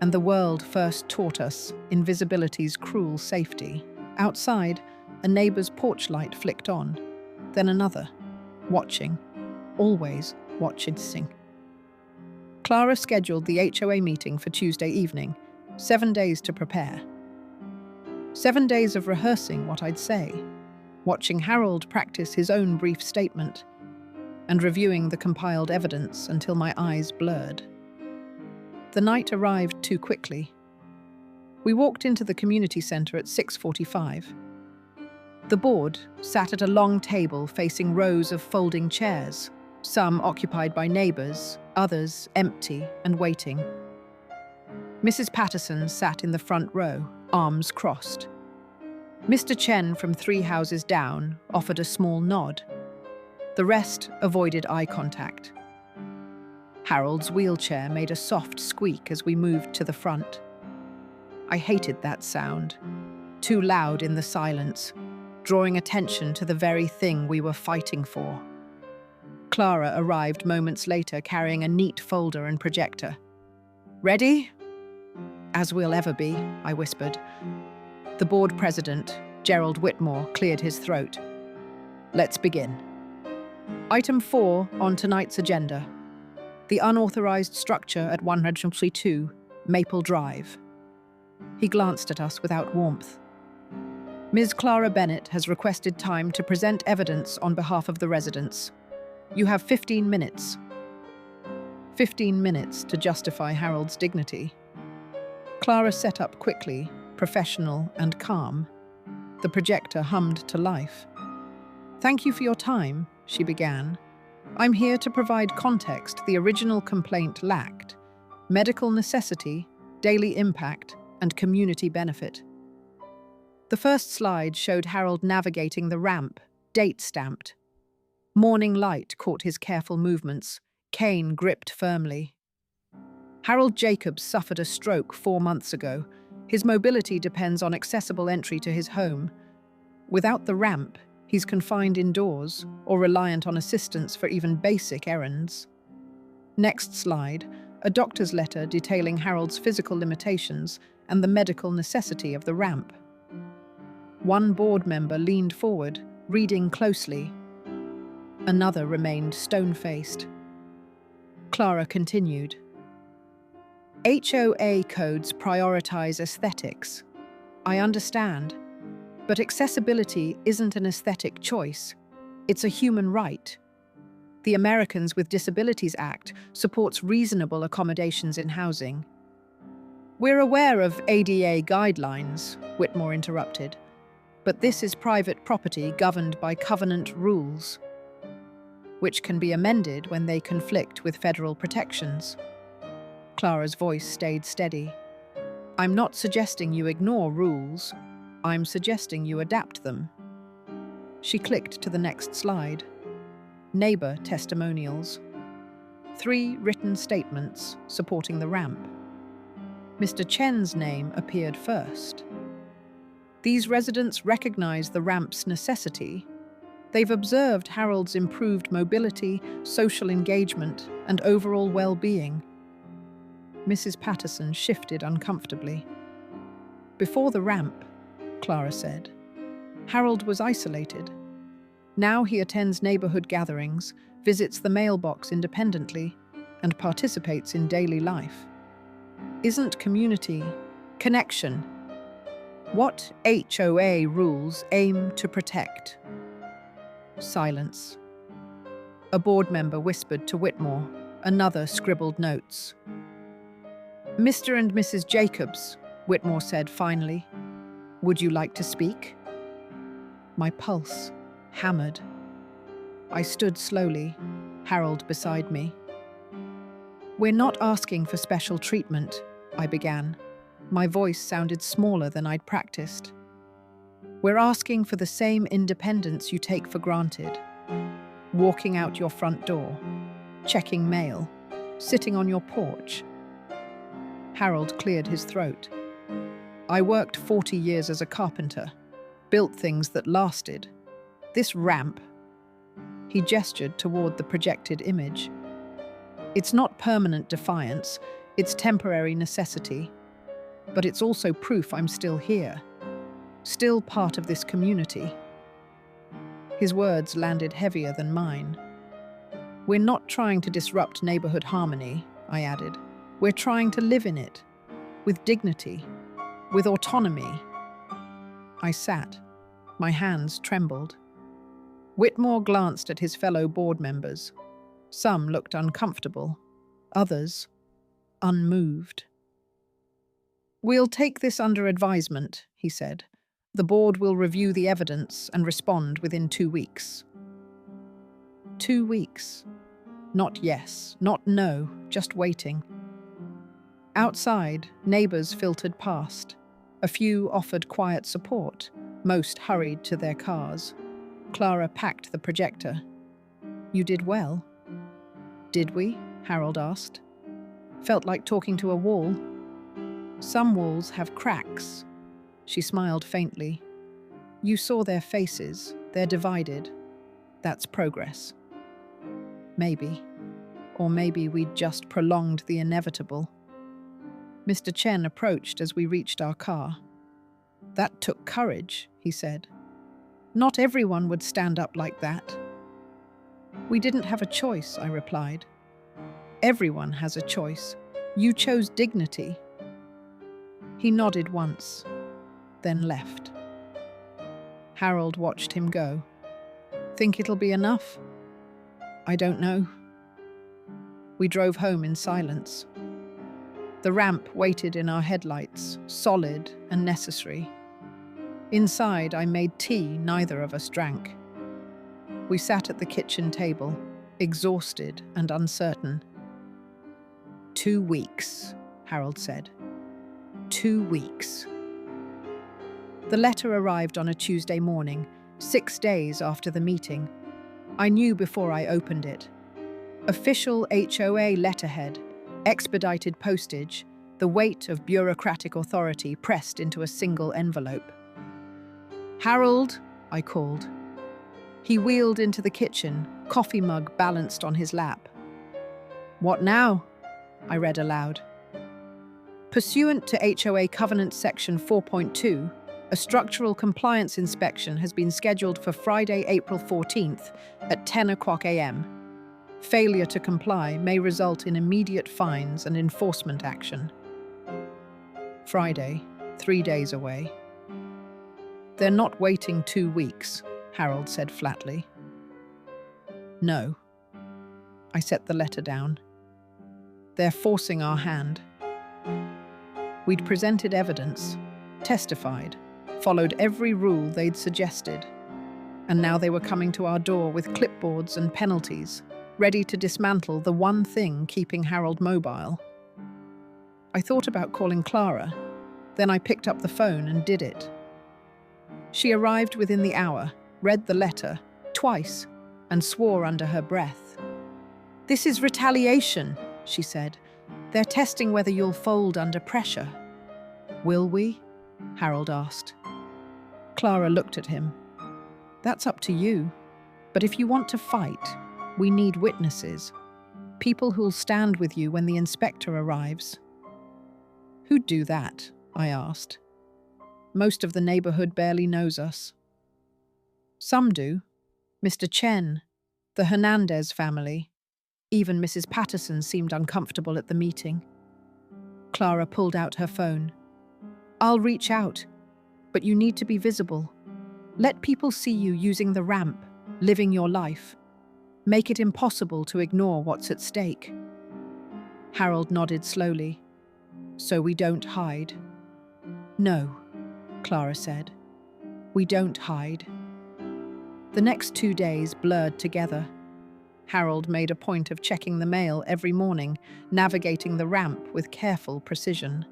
And the world first taught us invisibility's cruel safety. Outside, a neighbour's porch light flicked on, then another, watching, always watching. Clara scheduled the HOA meeting for Tuesday evening, 7 days to prepare. 7 days of rehearsing what I'd say, watching Harold practice his own brief statement, and reviewing the compiled evidence until my eyes blurred. The night arrived too quickly. We walked into the community centre at 6:45. The board sat at a long table facing rows of folding chairs, some occupied by neighbours, others empty and waiting. Mrs. Patterson sat in the front row, arms crossed. Mr. Chen from 3 houses down offered a small nod. The rest avoided eye contact. Harold's wheelchair made a soft squeak as we moved to the front. I hated that sound, too loud in the silence, drawing attention to the very thing we were fighting for. Clara arrived moments later carrying a neat folder and projector. "Ready?" "As we'll ever be," I whispered. The board president, Gerald Whitmore, cleared his throat. "Let's begin. Item 4 on tonight's agenda. The unauthorized structure at 132 Maple Drive." He glanced at us without warmth. "Ms. Clara Bennett has requested time to present evidence on behalf of the residents. You have 15 minutes. 15 minutes to justify Harold's dignity." Clara set up quickly, professional and calm. The projector hummed to life. "Thank you for your time," she began. "I'm here to provide context the original complaint lacked: medical necessity, daily impact, and community benefit." The first slide showed Harold navigating the ramp, date-stamped. Morning light caught his careful movements, cane gripped firmly. Harold Jacobs suffered a stroke 4 months ago. His mobility depends on accessible entry to his home. Without the ramp, he's confined indoors or reliant on assistance for even basic errands. Next slide, a doctor's letter detailing Harold's physical limitations and the medical necessity of the ramp. One board member leaned forward, reading closely. Another remained stone-faced. Clara continued. HOA codes prioritize aesthetics. I understand, but accessibility isn't an aesthetic choice. It's a human right. The Americans with Disabilities Act supports reasonable accommodations in housing. We're aware of ADA guidelines, Whitmore interrupted, but this is private property governed by covenant rules, which can be amended when they conflict with federal protections. Clara's voice stayed steady. I'm not suggesting you ignore rules. I'm suggesting you adapt them. She clicked to the next slide. Neighbor testimonials. 3 written statements supporting the ramp. Mr. Chen's name appeared first. These residents recognize the ramp's necessity. They've observed Harold's improved mobility, social engagement, and overall well-being. Mrs. Patterson shifted uncomfortably. Before the ramp, Clara said, Harold was isolated. Now he attends neighborhood gatherings, visits the mailbox independently, and participates in daily life. Isn't community, connection, what HOA rules aim to protect? Silence. A board member whispered to Whitmore, another scribbled notes. Mr. and Mrs. Jacobs, Whitmore said finally, would you like to speak? My pulse hammered. I stood slowly, Harold beside me. We're not asking for special treatment, I began. My voice sounded smaller than I'd practiced. We're asking for the same independence you take for granted. Walking out your front door, checking mail, sitting on your porch. Harold cleared his throat. I worked 40 years as a carpenter, built things that lasted. This ramp, he gestured toward the projected image. It's not permanent defiance, it's temporary necessity. But it's also proof I'm still here. still part of this community. His words landed heavier than mine. We're not trying to disrupt neighborhood harmony, I added. We're trying to live in it, with dignity, with autonomy. I sat. My hands trembled. Whitmore glanced at his fellow board members. Some looked uncomfortable, others unmoved. "We'll take this under advisement," he said. "The board will review the evidence and respond within 2 weeks." 2 weeks. Not yes, not no, just waiting. Outside, neighbors filtered past. A few offered quiet support. Most hurried to their cars. Clara packed the projector. "You did well." "Did we?" Harold asked. "Felt like talking to a wall." "Some walls have cracks." She smiled faintly. "You saw their faces. They're divided. That's progress." Maybe. Or maybe we'd just prolonged the inevitable. Mr. Chen approached as we reached our car. "That took courage," he said. "Not everyone would stand up like that." "We didn't have a choice," I replied. "Everyone has a choice. You chose dignity." He nodded once, then left. Harold watched him go. "Think it'll be enough?" "I don't know." We drove home in silence. The ramp waited in our headlights, solid and necessary. Inside, I made tea neither of us drank. We sat at the kitchen table, exhausted and uncertain. 2 weeks, Harold said. 2 weeks. The letter arrived on a Tuesday morning, 6 days after the meeting. I knew before I opened it. Official HOA letterhead, expedited postage, the weight of bureaucratic authority pressed into a single envelope. "Harold," I called. He wheeled into the kitchen, coffee mug balanced on his lap. "What now?" I read aloud. "Pursuant to HOA Covenant Section 4.2, a structural compliance inspection has been scheduled for Friday, April 14th at 10 a.m. Failure to comply may result in immediate fines and enforcement action." Friday, 3 days away. "They're not waiting 2 weeks," Harold said flatly. "No." I set the letter down. "They're forcing our hand." We'd presented evidence, testified, followed every rule they'd suggested. And now they were coming to our door with clipboards and penalties, ready to dismantle the one thing keeping Harold mobile. I thought about calling Clara, then I picked up the phone and did it. She arrived within the hour, read the letter, twice, and swore under her breath. "This is retaliation," she said. "They're testing whether you'll fold under pressure." "Will we?" Harold asked. Clara looked at him. "That's up to you. But if you want to fight, we need witnesses. People who'll stand with you when the inspector arrives." "Who'd do that?" I asked. "Most of the neighborhood barely knows us." "Some do. Mr. Chen, the Hernandez family. Even Mrs. Patterson seemed uncomfortable at the meeting." Clara pulled out her phone. "I'll reach out, but you need to be visible. Let people see you using the ramp, living your life. Make it impossible to ignore what's at stake." Harold nodded slowly. "So we don't hide?" "No," Clara said. "We don't hide." The next 2 days blurred together. Harold made a point of checking the mail every morning, navigating the ramp with careful precision.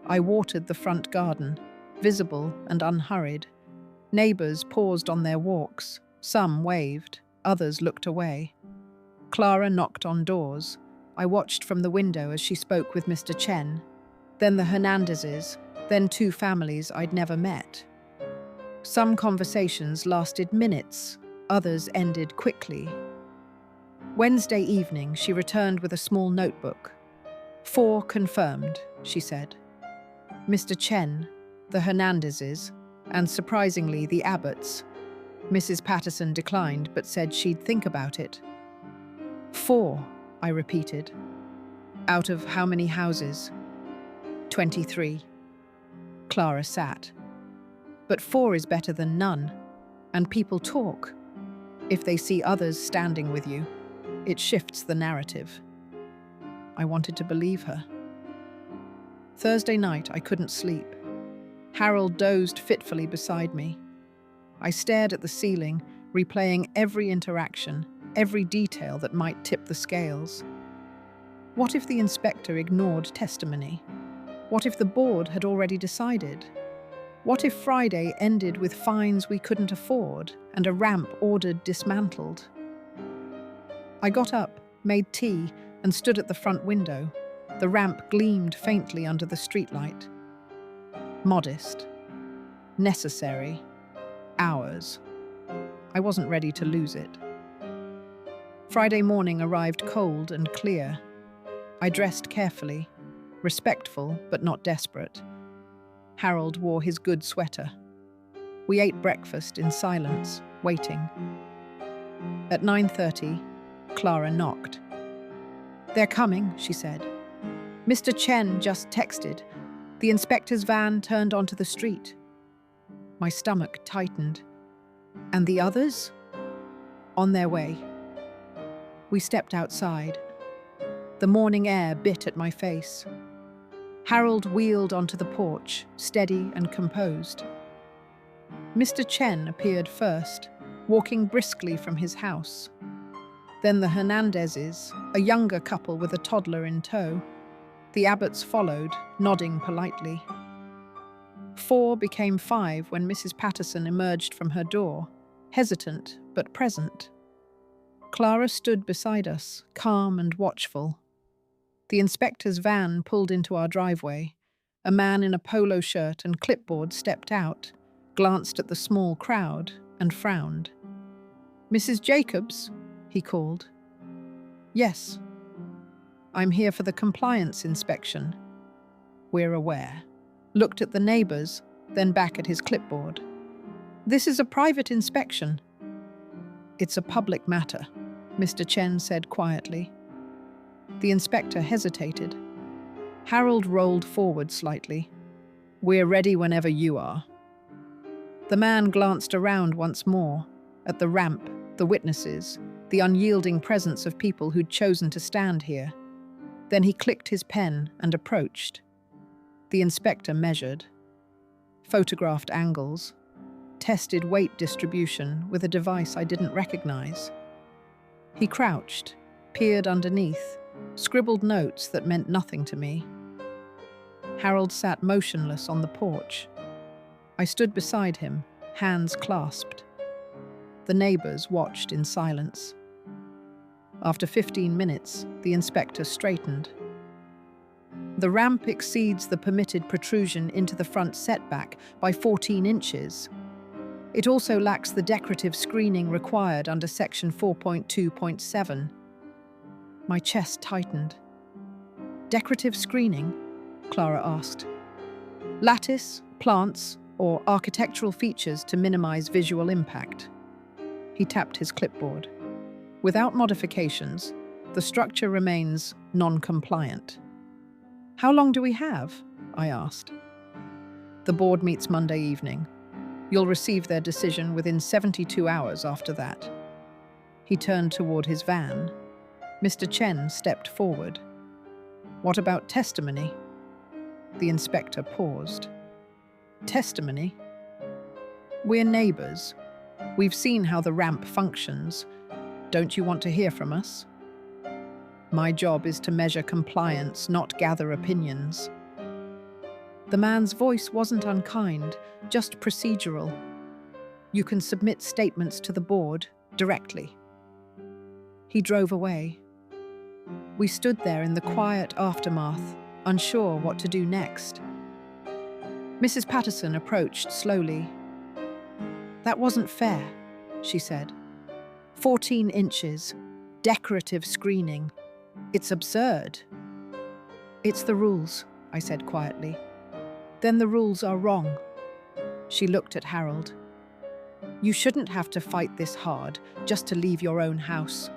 I watered the front garden, visible and unhurried. Neighbors paused on their walks. Some waved, others looked away. Clara knocked on doors. I watched from the window as she spoke with Mr. Chen, then the Hernandezes, then 2 families I'd never met. Some conversations lasted minutes, others ended quickly. Wednesday evening, she returned with a small notebook. 4 confirmed, she said. Mr. Chen, the Hernandezes, And surprisingly, the Abbotts. Mrs. Patterson declined, but said she'd think about it. 4, I repeated. Out of how many houses? 23. Clara sat. But 4 is better than none. And people talk. If they see others standing with you, it shifts the narrative. I wanted to believe her. Thursday night, I couldn't sleep. Harold dozed fitfully beside me. I stared at the ceiling, replaying every interaction, every detail that might tip the scales. What if the inspector ignored testimony? What if the board had already decided? What if Friday ended with fines we couldn't afford and a ramp ordered dismantled? I got up, made tea, and stood at the front window. The ramp gleamed faintly under the streetlight. Modest. Necessary. Ours. I wasn't ready to lose it. Friday morning arrived cold and clear. I dressed carefully, respectful but not desperate. Harold wore his good sweater. We ate breakfast in silence, waiting. At 9:30, Clara knocked. "They're coming," she said. "Mr. Chen just texted. The inspector's van turned onto the street." My stomach tightened. And the others? On their way. We stepped outside. The morning air bit at my face. Harold wheeled onto the porch, steady and composed. Mr. Chen appeared first, walking briskly from his house. Then the Hernandezes, a younger couple with a toddler in tow. The Abbotts followed, nodding politely. 4 became 5 when Mrs. Patterson emerged from her door, hesitant but present. Clara stood beside us, calm and watchful. The inspector's van pulled into our driveway. A man in a polo shirt and clipboard stepped out, glanced at the small crowd, and frowned. "Mrs. Jacobs?" he called. "Yes. I'm here for the compliance inspection." We're aware. Looked at the neighbours, then back at his clipboard. "This is a private inspection." "It's a public matter," Mr. Chen said quietly. The inspector hesitated. Harold rolled forward slightly. "We're ready whenever you are." The man glanced around once more, at the ramp, the witnesses, the unyielding presence of people who'd chosen to stand here. Then he clicked his pen and approached. The inspector measured, photographed angles, tested weight distribution with a device I didn't recognize. He crouched, peered underneath, scribbled notes that meant nothing to me. Harold sat motionless on the porch. I stood beside him, hands clasped. The neighbours watched in silence. After 15 minutes, the inspector straightened. "The ramp exceeds the permitted protrusion into the front setback by 14 inches. It also lacks the decorative screening required under Section 4.2.7. My chest tightened. "Decorative screening?" Clara asked. "Lattice, plants, or architectural features to minimize visual impact." He tapped his clipboard. "Without modifications, the structure remains non-compliant." "How long do we have?" I asked. "The board meets Monday evening. You'll receive their decision within 72 hours after that." He turned toward his van. Mr. Chen stepped forward. "What about testimony?" The inspector paused. "Testimony? We're neighbours. We've seen how the ramp functions. Don't you want to hear from us?" "My job is to measure compliance, not gather opinions." The man's voice wasn't unkind, just procedural. "You can submit statements to the board directly." He drove away. We stood there in the quiet aftermath, unsure what to do next. Mrs. Patterson approached slowly. "That wasn't fair," she said. 14 inches, decorative screening. It's absurd." "It's the rules," I said quietly. "Then the rules are wrong." She looked at Harold. You shouldn't have to fight this hard just to leave your own house.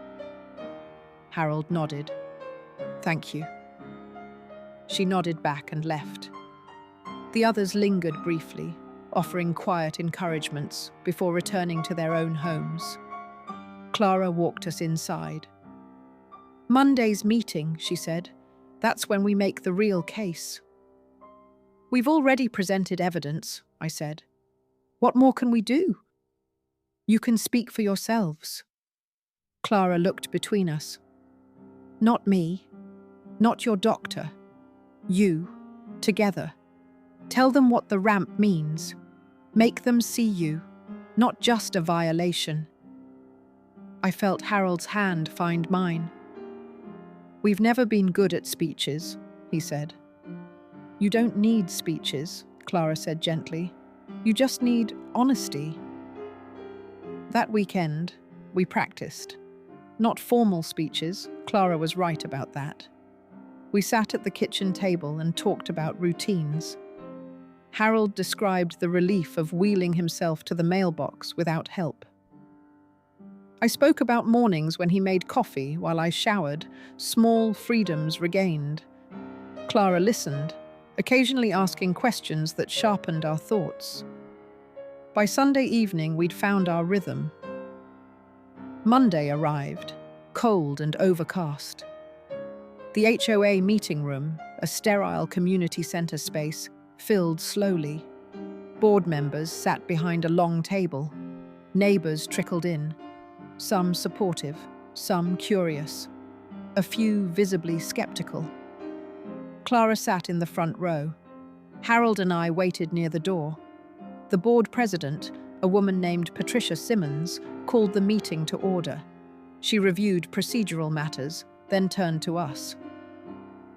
Harold nodded. Thank you. She nodded back and left. The others lingered briefly, offering quiet encouragements before returning to their own homes. Clara walked us inside. Monday's meeting, she said. That's when we make the real case. We've already presented evidence, I said. What more can we do? You can speak for yourselves. Clara looked between us. Not me. Not your doctor. You. Together. Tell them what the ramp means. Make them see you, not just a violation. I felt Harold's hand find mine. We've never been good at speeches, he said. You don't need speeches, Clara said gently. You just need honesty. That weekend, we practiced. Not formal speeches, Clara was right about that. We sat at the kitchen table and talked about routines. Harold described the relief of wheeling himself to the mailbox without help. I spoke about mornings when he made coffee while I showered, small freedoms regained. Clara listened, occasionally asking questions that sharpened our thoughts. By Sunday evening, we'd found our rhythm. Monday arrived, cold and overcast. The HOA meeting room, a sterile community centre space, filled slowly. Board members sat behind a long table. Neighbours trickled in, some supportive, some curious, a few visibly sceptical. Clara sat in the front row. Harold and I waited near the door. The board president, a woman named Patricia Simmons, called the meeting to order. She reviewed procedural matters, then turned to us.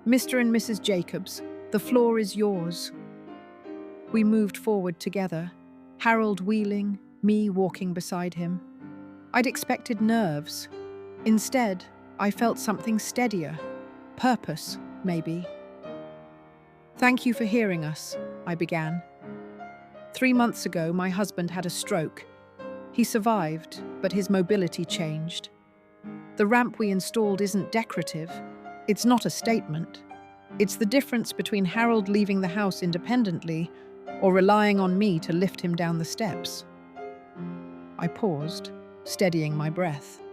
Mr. and Mrs. Jacobs, the floor is yours. We moved forward together, Harold wheeling, me walking beside him. I'd expected nerves. Instead, I felt something steadier. Purpose, maybe. Thank you for hearing us, I began. 3 months ago, my husband had a stroke. He survived, but his mobility changed. The ramp we installed isn't decorative. It's not a statement. It's the difference between Harold leaving the house independently or relying on me to lift him down the steps. I paused, steadying my breath.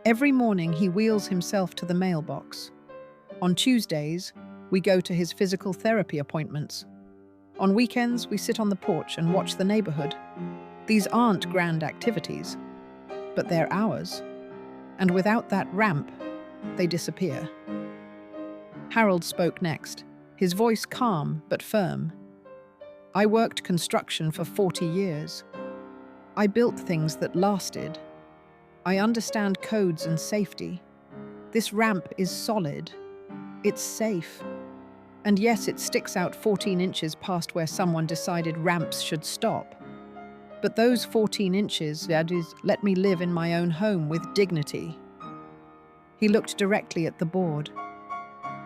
Every morning he wheels himself to the mailbox. On Tuesdays, we go to his physical therapy appointments. On weekends, we sit on the porch and watch the neighborhood. These aren't grand activities, but they're ours. And without that ramp, they disappear. Harold spoke next, his voice calm but firm. I worked construction for 40 years. I built things that lasted. I understand codes and safety. This ramp is solid. It's safe. And yes, it sticks out 14 inches past where someone decided ramps should stop. But those 14 inches, that is, let me live in my own home with dignity. He looked directly at the board.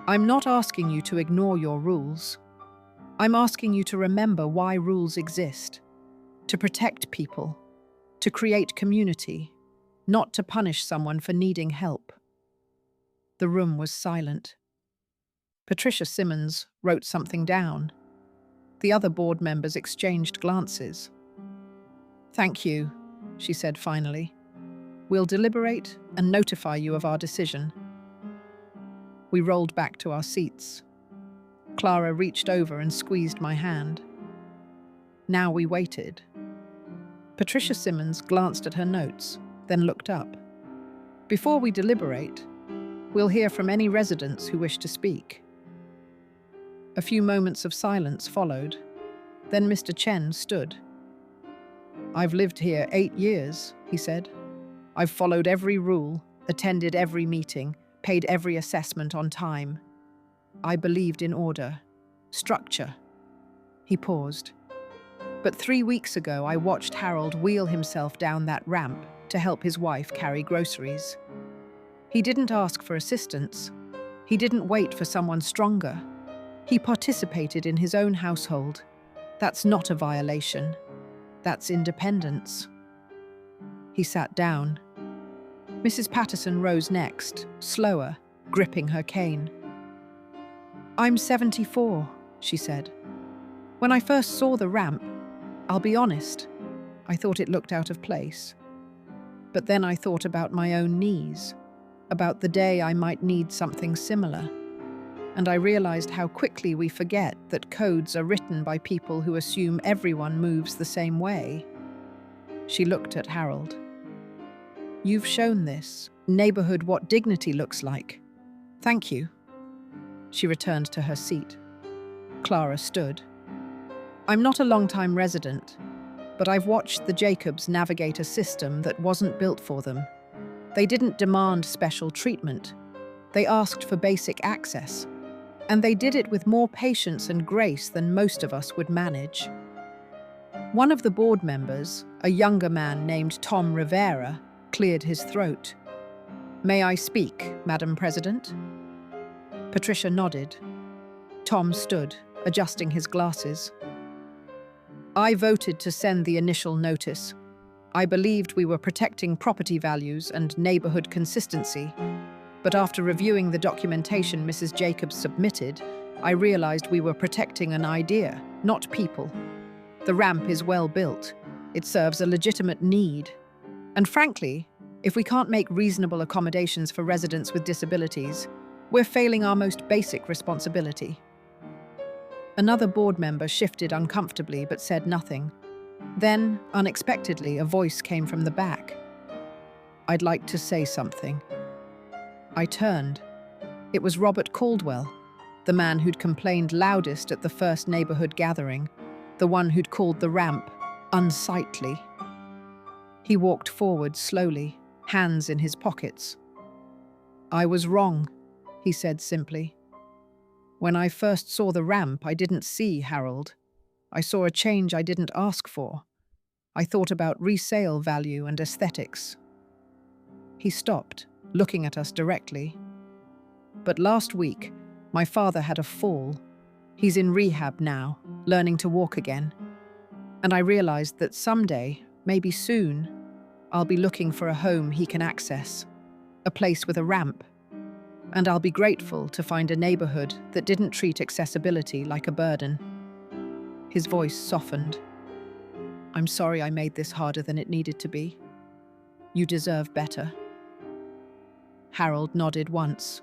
I'm not asking you to ignore your rules. I'm asking you to remember why rules exist. To protect people. To create community. Not to punish someone for needing help. The room was silent. Patricia Simmons wrote something down. The other board members exchanged glances. Thank you, she said finally. We'll deliberate and notify you of our decision. We rolled back to our seats. Clara reached over and squeezed my hand. Now we waited. Patricia Simmons glanced at her notes, then looked up. Before we deliberate, we'll hear from any residents who wish to speak. A few moments of silence followed. Then Mr. Chen stood. I've lived here 8 years, he said. I've followed every rule, attended every meeting, paid every assessment on time. I believed in order, structure. He paused. But 3 weeks ago, I watched Harold wheel himself down that ramp to help his wife carry groceries. He didn't ask for assistance. He didn't wait for someone stronger. He participated in his own household. That's not a violation. That's independence. He sat down. Mrs. Patterson rose next, slower, gripping her cane. "I'm 74, she said. "When I first saw the ramp, I'll be honest, I thought it looked out of place. But then I thought about my own knees, about the day I might need something similar. And I realized how quickly we forget that codes are written by people who assume everyone moves the same way." She looked at Harold. "You've shown this neighborhood what dignity looks like. Thank you." She returned to her seat. Clara stood. "I'm not a long-time resident, but I've watched the Jacobs navigate a system that wasn't built for them. They didn't demand special treatment. They asked for basic access. And they did it with more patience and grace than most of us would manage." One of the board members, a younger man named Tom Rivera, cleared his throat. "May I speak, Madam President?" Patricia nodded. Tom stood, adjusting his glasses. "I voted to send the initial notice. I believed we were protecting property values and neighborhood consistency. But after reviewing the documentation Mrs. Jacobs submitted, I realized we were protecting an idea, not people. The ramp is well built. It serves a legitimate need. And frankly, if we can't make reasonable accommodations for residents with disabilities, we're failing our most basic responsibility." Another board member shifted uncomfortably but said nothing. Then, unexpectedly, a voice came from the back. "I'd like to say something." I turned. It was Robert Caldwell, the man who'd complained loudest at the first neighborhood gathering, the one who'd called the ramp unsightly. He walked forward slowly, hands in his pockets. "I was wrong," he said simply. "When I first saw the ramp, I didn't see Harold. I saw a change I didn't ask for. I thought about resale value and aesthetics." He stopped, looking at us directly. "But last week, my father had a fall. He's in rehab now, learning to walk again. And I realized that someday, maybe soon, I'll be looking for a home he can access, a place with a ramp. And I'll be grateful to find a neighborhood that didn't treat accessibility like a burden." His voice softened. "I'm sorry I made this harder than it needed to be. You deserve better." Harold nodded once.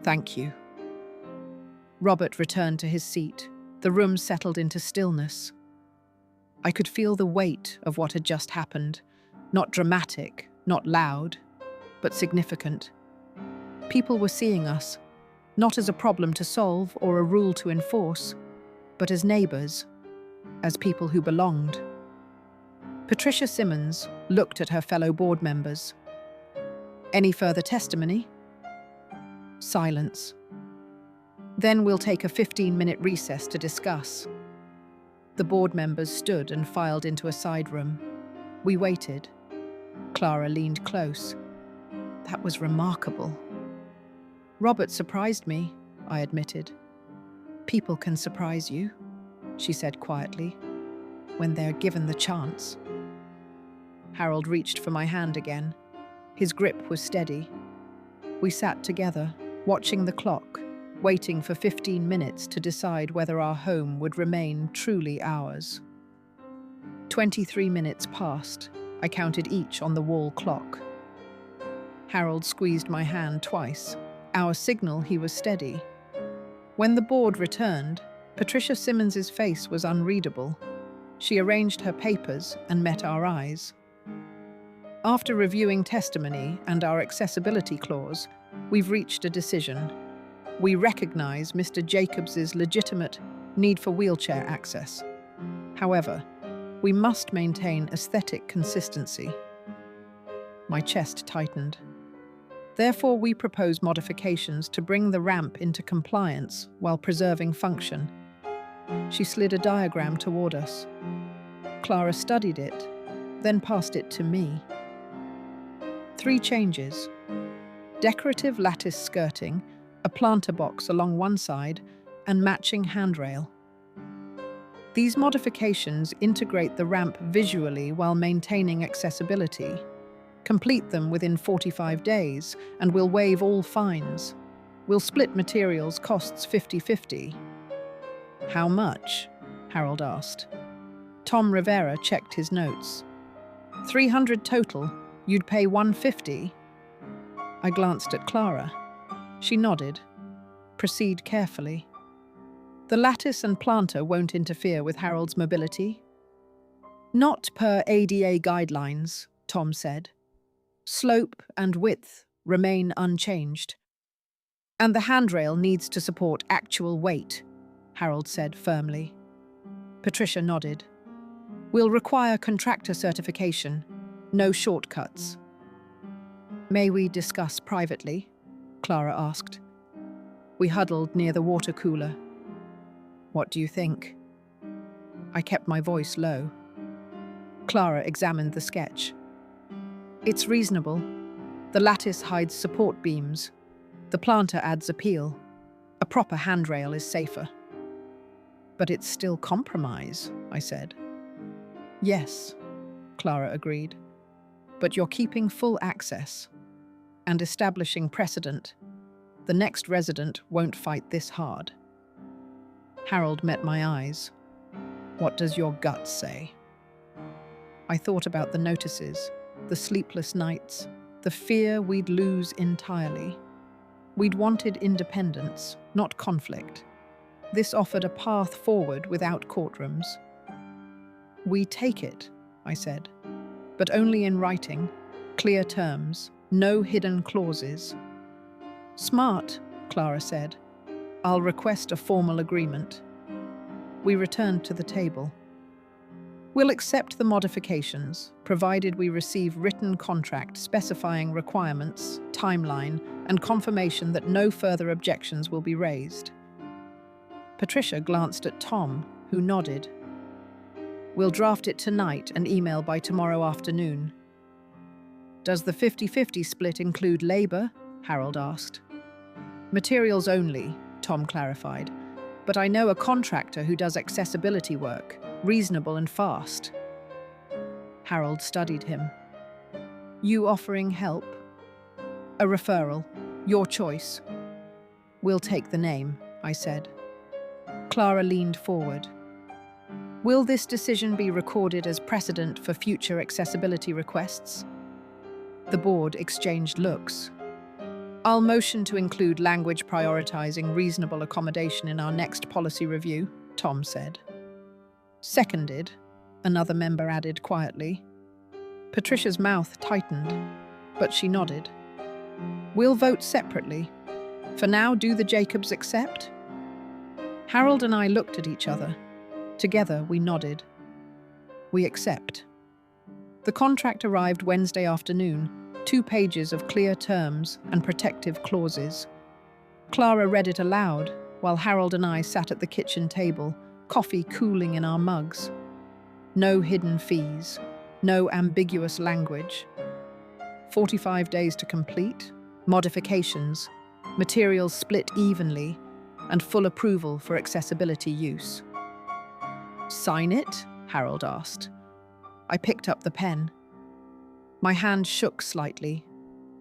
"Thank you." Robert returned to his seat. The room settled into stillness. I could feel the weight of what had just happened. Not dramatic, not loud, but significant. People were seeing us, not as a problem to solve or a rule to enforce, but as neighbors, as people who belonged. Patricia Simmons looked at her fellow board members. "Any further testimony?" Silence. "Then we'll take a 15-minute recess to discuss." The board members stood and filed into a side room. We waited. Clara leaned close. "That was remarkable." "Robert surprised me," I admitted. "People can surprise you," she said quietly, "when they're given the chance." Harold reached for my hand again. His grip was steady. We sat together, watching the clock, waiting for 15 minutes to decide whether our home would remain truly ours. 23 minutes passed. I counted each on the wall clock. Harold squeezed my hand twice. Our signal he was steady. When the board returned, Patricia Simmons's face was unreadable. She arranged her papers and met our eyes. After reviewing testimony and our accessibility clause, we've reached a decision. We recognize Mr. Jacobs's legitimate need for wheelchair access. However, we must maintain aesthetic consistency. My chest tightened. Therefore, we propose modifications to bring the ramp into compliance while preserving function. She slid a diagram toward us. Clara studied it, then passed it to me. 3 changes: decorative lattice skirting, a planter box along one side, and matching handrail. These modifications integrate the ramp visually while maintaining accessibility. Complete them within 45 days, and we'll waive all fines. We'll split materials costs 50-50. How much? Harold asked. Tom Rivera checked his notes. 300 total. You'd pay 150. I glanced at Clara. She nodded. Proceed carefully. The lattice and planter won't interfere with Harold's mobility. Not per ADA guidelines, Tom said. Slope and width remain unchanged. And the handrail needs to support actual weight, Harold said firmly. Patricia nodded. We'll require contractor certification. No shortcuts. May we discuss privately? Clara asked. We huddled near the water cooler. What do you think? I kept my voice low. Clara examined the sketch. It's reasonable. The lattice hides support beams. The planter adds appeal. A proper handrail is safer. But it's still compromise, I said. Yes, Clara agreed. But you're keeping full access and establishing precedent. The next resident won't fight this hard. Harold met my eyes. What does your gut say? I thought about the notices, the sleepless nights, the fear we'd lose entirely. We'd wanted independence, not conflict. This offered a path forward without courtrooms. We take it, I said, but only in writing, clear terms, no hidden clauses. Smart, Clara said. I'll request a formal agreement. We returned to the table. We'll accept the modifications, provided we receive written contract specifying requirements, timeline, and confirmation that no further objections will be raised. Patricia glanced at Tom, who nodded. We'll draft it tonight and email by tomorrow afternoon. Does the 50-50 split include labor? Harold asked. Materials only, Tom clarified. But I know a contractor who does accessibility work, reasonable and fast. Harold studied him. You offering help? A referral. Your choice. We'll take the name, I said. Clara leaned forward. Will this decision be recorded as precedent for future accessibility requests? The board exchanged looks. I'll motion to include language prioritizing reasonable accommodation in our next policy review, Tom said. Seconded, another member added quietly. Patricia's mouth tightened, but she nodded. We'll vote separately. For now, do the Jacobs accept? Harold and I looked at each other. Together, we nodded. We accept. The contract arrived Wednesday afternoon, 2 pages of clear terms and protective clauses. Clara read it aloud, while Harold and I sat at the kitchen table, coffee cooling in our mugs. No hidden fees, no ambiguous language. 45 days to complete, modifications, materials split evenly, and full approval for accessibility use. Sign it? Harold asked. I picked up the pen. My hand shook slightly,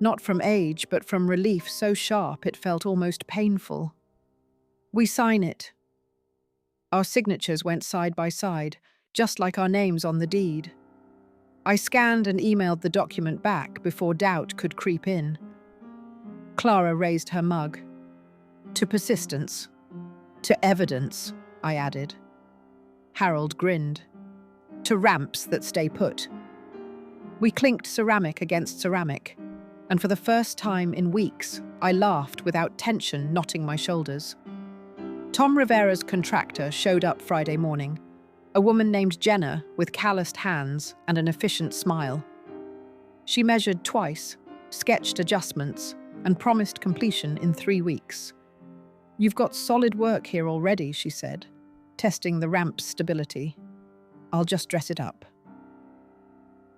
not from age, but from relief so sharp it felt almost painful. We sign it. Our signatures went side by side, just like our names on the deed. I scanned and emailed the document back before doubt could creep in. Clara raised her mug. To persistence. To evidence, I added. Harold grinned. To ramps that stay put. We clinked ceramic against ceramic, and for the first time in weeks, I laughed without tension knotting my shoulders. Tom Rivera's contractor showed up Friday morning, a woman named Jenna with calloused hands and an efficient smile. She measured twice, sketched adjustments, and promised completion in 3 weeks. You've got solid work here already, she said, testing the ramp's stability. I'll just dress it up.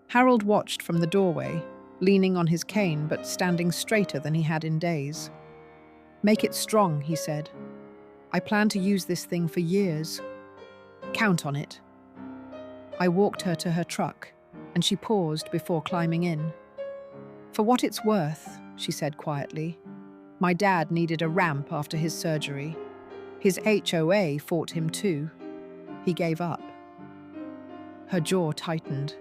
Harold watched from the doorway, leaning on his cane but standing straighter than he had in days. Make it strong, he said. I plan to use this thing for years. Count on it. I walked her to her truck, and she paused before climbing in. For what it's worth, she said quietly, my dad needed a ramp after his surgery. His HOA fought him too. He gave up. Her jaw tightened.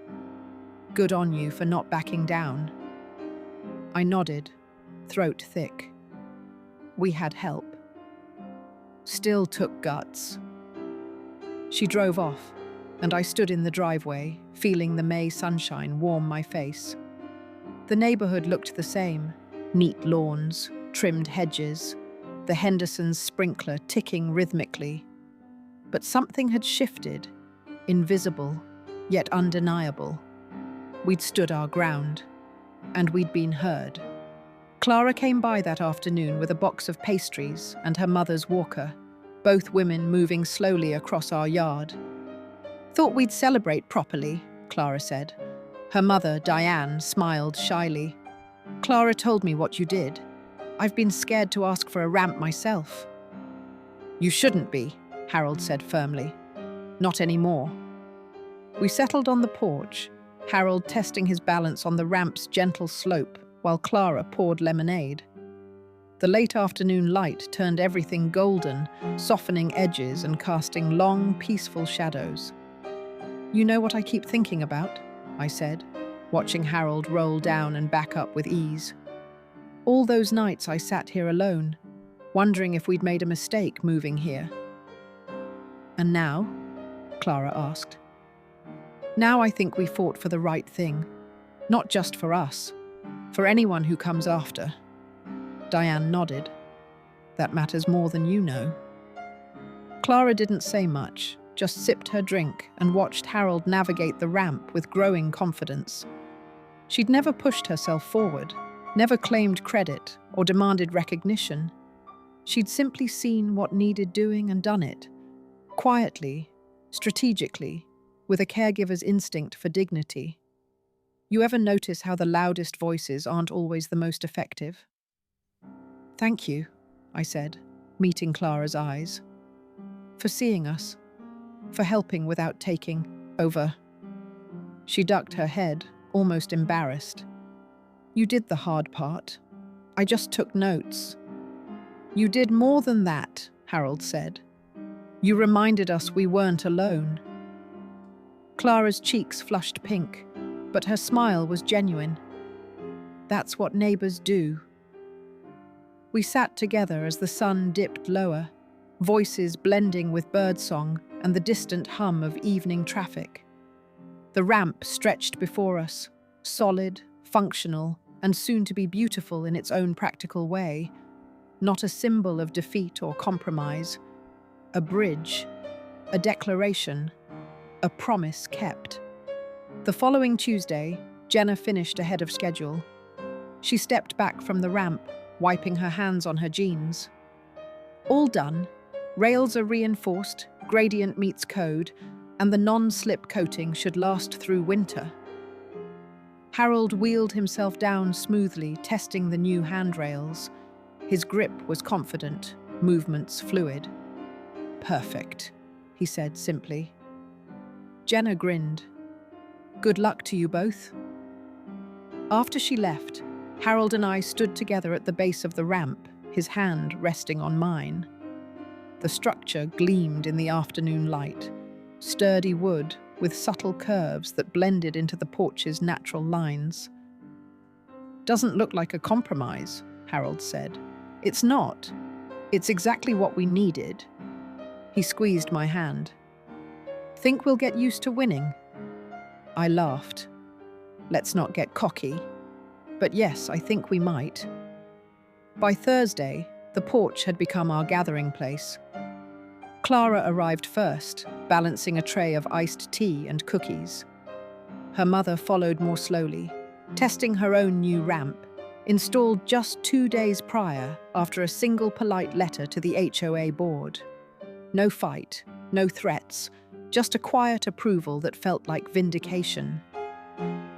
Good on you for not backing down. I nodded, throat thick. We had help. Still took guts. She drove off, and I stood in the driveway, feeling the May sunshine warm my face. The neighborhood looked the same. Neat lawns, trimmed hedges, the Henderson's sprinkler ticking rhythmically. But something had shifted, invisible, yet undeniable. We'd stood our ground, and we'd been heard. Clara came by that afternoon with a box of pastries and her mother's walker, both women moving slowly across our yard. Thought we'd celebrate properly, Clara said. Her mother, Diane, smiled shyly. Clara told me what you did. I've been scared to ask for a ramp myself. You shouldn't be, Harold said firmly. Not anymore. We settled on the porch, Harold testing his balance on the ramp's gentle slope while Clara poured lemonade. The late afternoon light turned everything golden, softening edges and casting long, peaceful shadows. You know what I keep thinking about? I said, watching Harold roll down and back up with ease. All those nights I sat here alone, wondering if we'd made a mistake moving here. And now? Clara asked. Now I think we fought for the right thing. Not just for us, for anyone who comes after. Diane nodded. That matters more than you know. Clara didn't say much, just sipped her drink and watched Harold navigate the ramp with growing confidence. She'd never pushed herself forward, never claimed credit or demanded recognition. She'd simply seen what needed doing and done it, quietly, strategically, with a caregiver's instinct for dignity. You ever notice how the loudest voices aren't always the most effective? Thank you, I said, meeting Clara's eyes. For seeing us. For helping without taking over. She ducked her head, almost embarrassed. You did the hard part. I just took notes. You did more than that, Harold said. You reminded us we weren't alone. Clara's cheeks flushed pink, but her smile was genuine. That's what neighbors do. We sat together as the sun dipped lower, voices blending with birdsong and the distant hum of evening traffic. The ramp stretched before us, solid, functional, and soon to be beautiful in its own practical way, not a symbol of defeat or compromise, a bridge, a declaration, a promise kept. The following Tuesday, Jenna finished ahead of schedule. She stepped back from the ramp, wiping her hands on her jeans. All done. Rails are reinforced, gradient meets code, and the non-slip coating should last through winter. Harold wheeled himself down smoothly, testing the new handrails. His grip was confident, movements fluid. Perfect, he said simply. Jenna grinned. Good luck to you both. After she left, Harold and I stood together at the base of the ramp, his hand resting on mine. The structure gleamed in the afternoon light, sturdy wood with subtle curves that blended into the porch's natural lines. Doesn't look like a compromise, Harold said. It's not. It's exactly what we needed. He squeezed my hand. Think we'll get used to winning? I laughed. Let's not get cocky. But yes, I think we might. By Thursday, the porch had become our gathering place. Clara arrived first, balancing a tray of iced tea and cookies. Her mother followed more slowly, testing her own new ramp, installed just 2 days prior after a single polite letter to the HOA board. No fight, no threats, just a quiet approval that felt like vindication.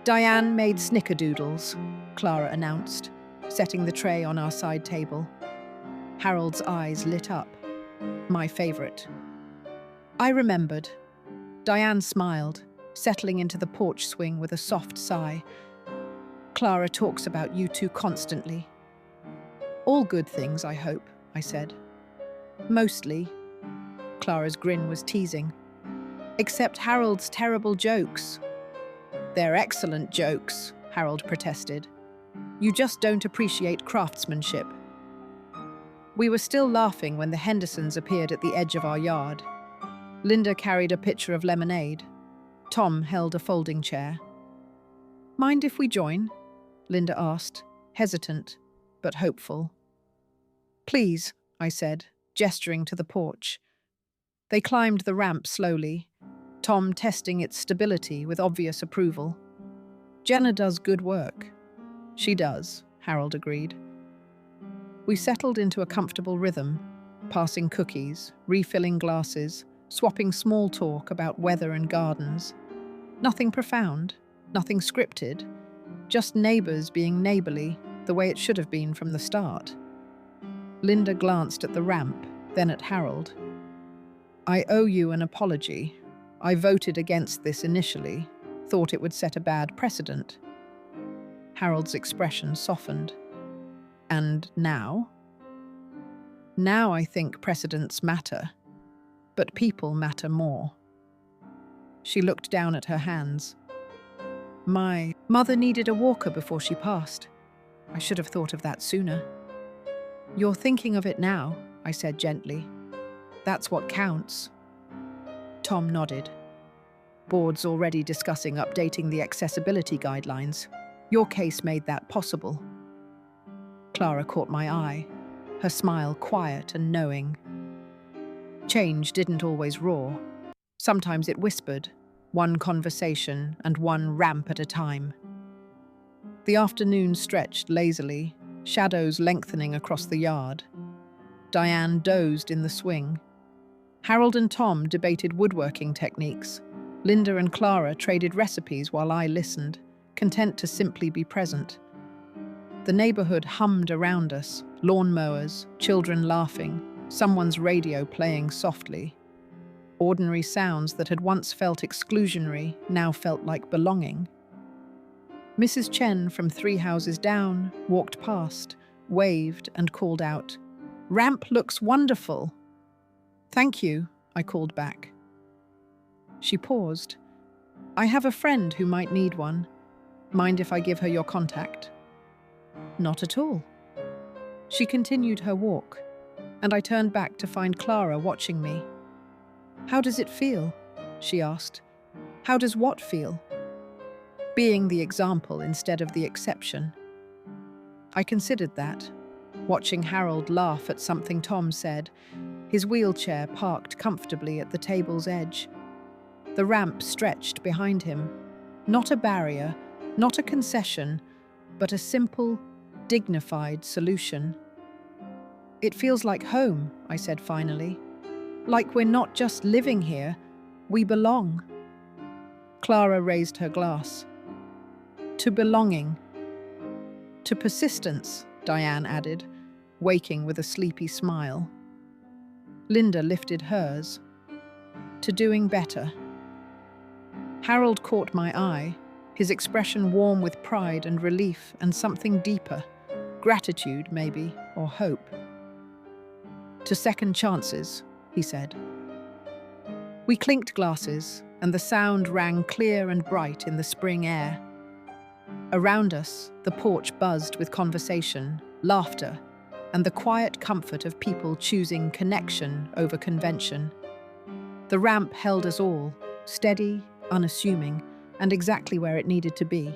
Diane made snickerdoodles, Clara announced, setting the tray on our side table. Harold's eyes lit up. My favorite. I remembered. Diane smiled, settling into the porch swing with a soft sigh. Clara talks about you two constantly. All good things, I hope, I said. Mostly. Clara's grin was teasing. Except Harold's terrible jokes. They're excellent jokes, Harold protested. You just don't appreciate craftsmanship. We were still laughing when the Hendersons appeared at the edge of our yard. Linda carried a pitcher of lemonade. Tom held a folding chair. Mind if we join? Linda asked, hesitant, but hopeful. Please, I said, gesturing to the porch. They climbed the ramp slowly, Tom testing its stability with obvious approval. Jenna does good work. She does, Harold agreed. We settled into a comfortable rhythm, passing cookies, refilling glasses, swapping small talk about weather and gardens. Nothing profound, nothing scripted, just neighbours being neighbourly, the way it should have been from the start. Linda glanced at the ramp, then at Harold. I owe you an apology. I voted against this initially, thought it would set a bad precedent. Harold's expression softened. And now? Now I think precedents matter, but people matter more. She looked down at her hands. My mother needed a walker before she passed. I should have thought of that sooner. You're thinking of it now, I said gently. That's what counts. Tom nodded. Board's already discussing updating the accessibility guidelines. Your case made that possible. Clara caught my eye, her smile quiet and knowing. Change didn't always roar. Sometimes it whispered, one conversation and one ramp at a time. The afternoon stretched lazily, shadows lengthening across the yard. Diane dozed in the swing. Harold and Tom debated woodworking techniques. Linda and Clara traded recipes while I listened, content to simply be present. The neighborhood hummed around us, lawnmowers, children laughing, someone's radio playing softly. Ordinary sounds that had once felt exclusionary now felt like belonging. Mrs. Chen from 3 houses down walked past, waved and called out, "Ramp looks wonderful." "Thank you," I called back. She paused. "I have a friend who might need one. Mind if I give her your contact?" "Not at all." She continued her walk, and I turned back to find Clara watching me. "How does it feel?" she asked. "How does what feel?" Being the example instead of the exception. I considered that, watching Harold laugh at something Tom said, his wheelchair parked comfortably at the table's edge. The ramp stretched behind him. Not a barrier, not a concession, but a simple, dignified solution. "It feels like home," I said finally. "Like we're not just living here, we belong." Clara raised her glass. "To belonging." "To persistence," Diane added, waking with a sleepy smile. Linda lifted hers. "To doing better." Harold caught my eye, his expression warm with pride and relief and something deeper, gratitude maybe, or hope. "To second chances," he said. We clinked glasses, and the sound rang clear and bright in the spring air. Around us, the porch buzzed with conversation, laughter, and the quiet comfort of people choosing connection over convention. The ramp held us all, steady, unassuming, and exactly where it needed to be.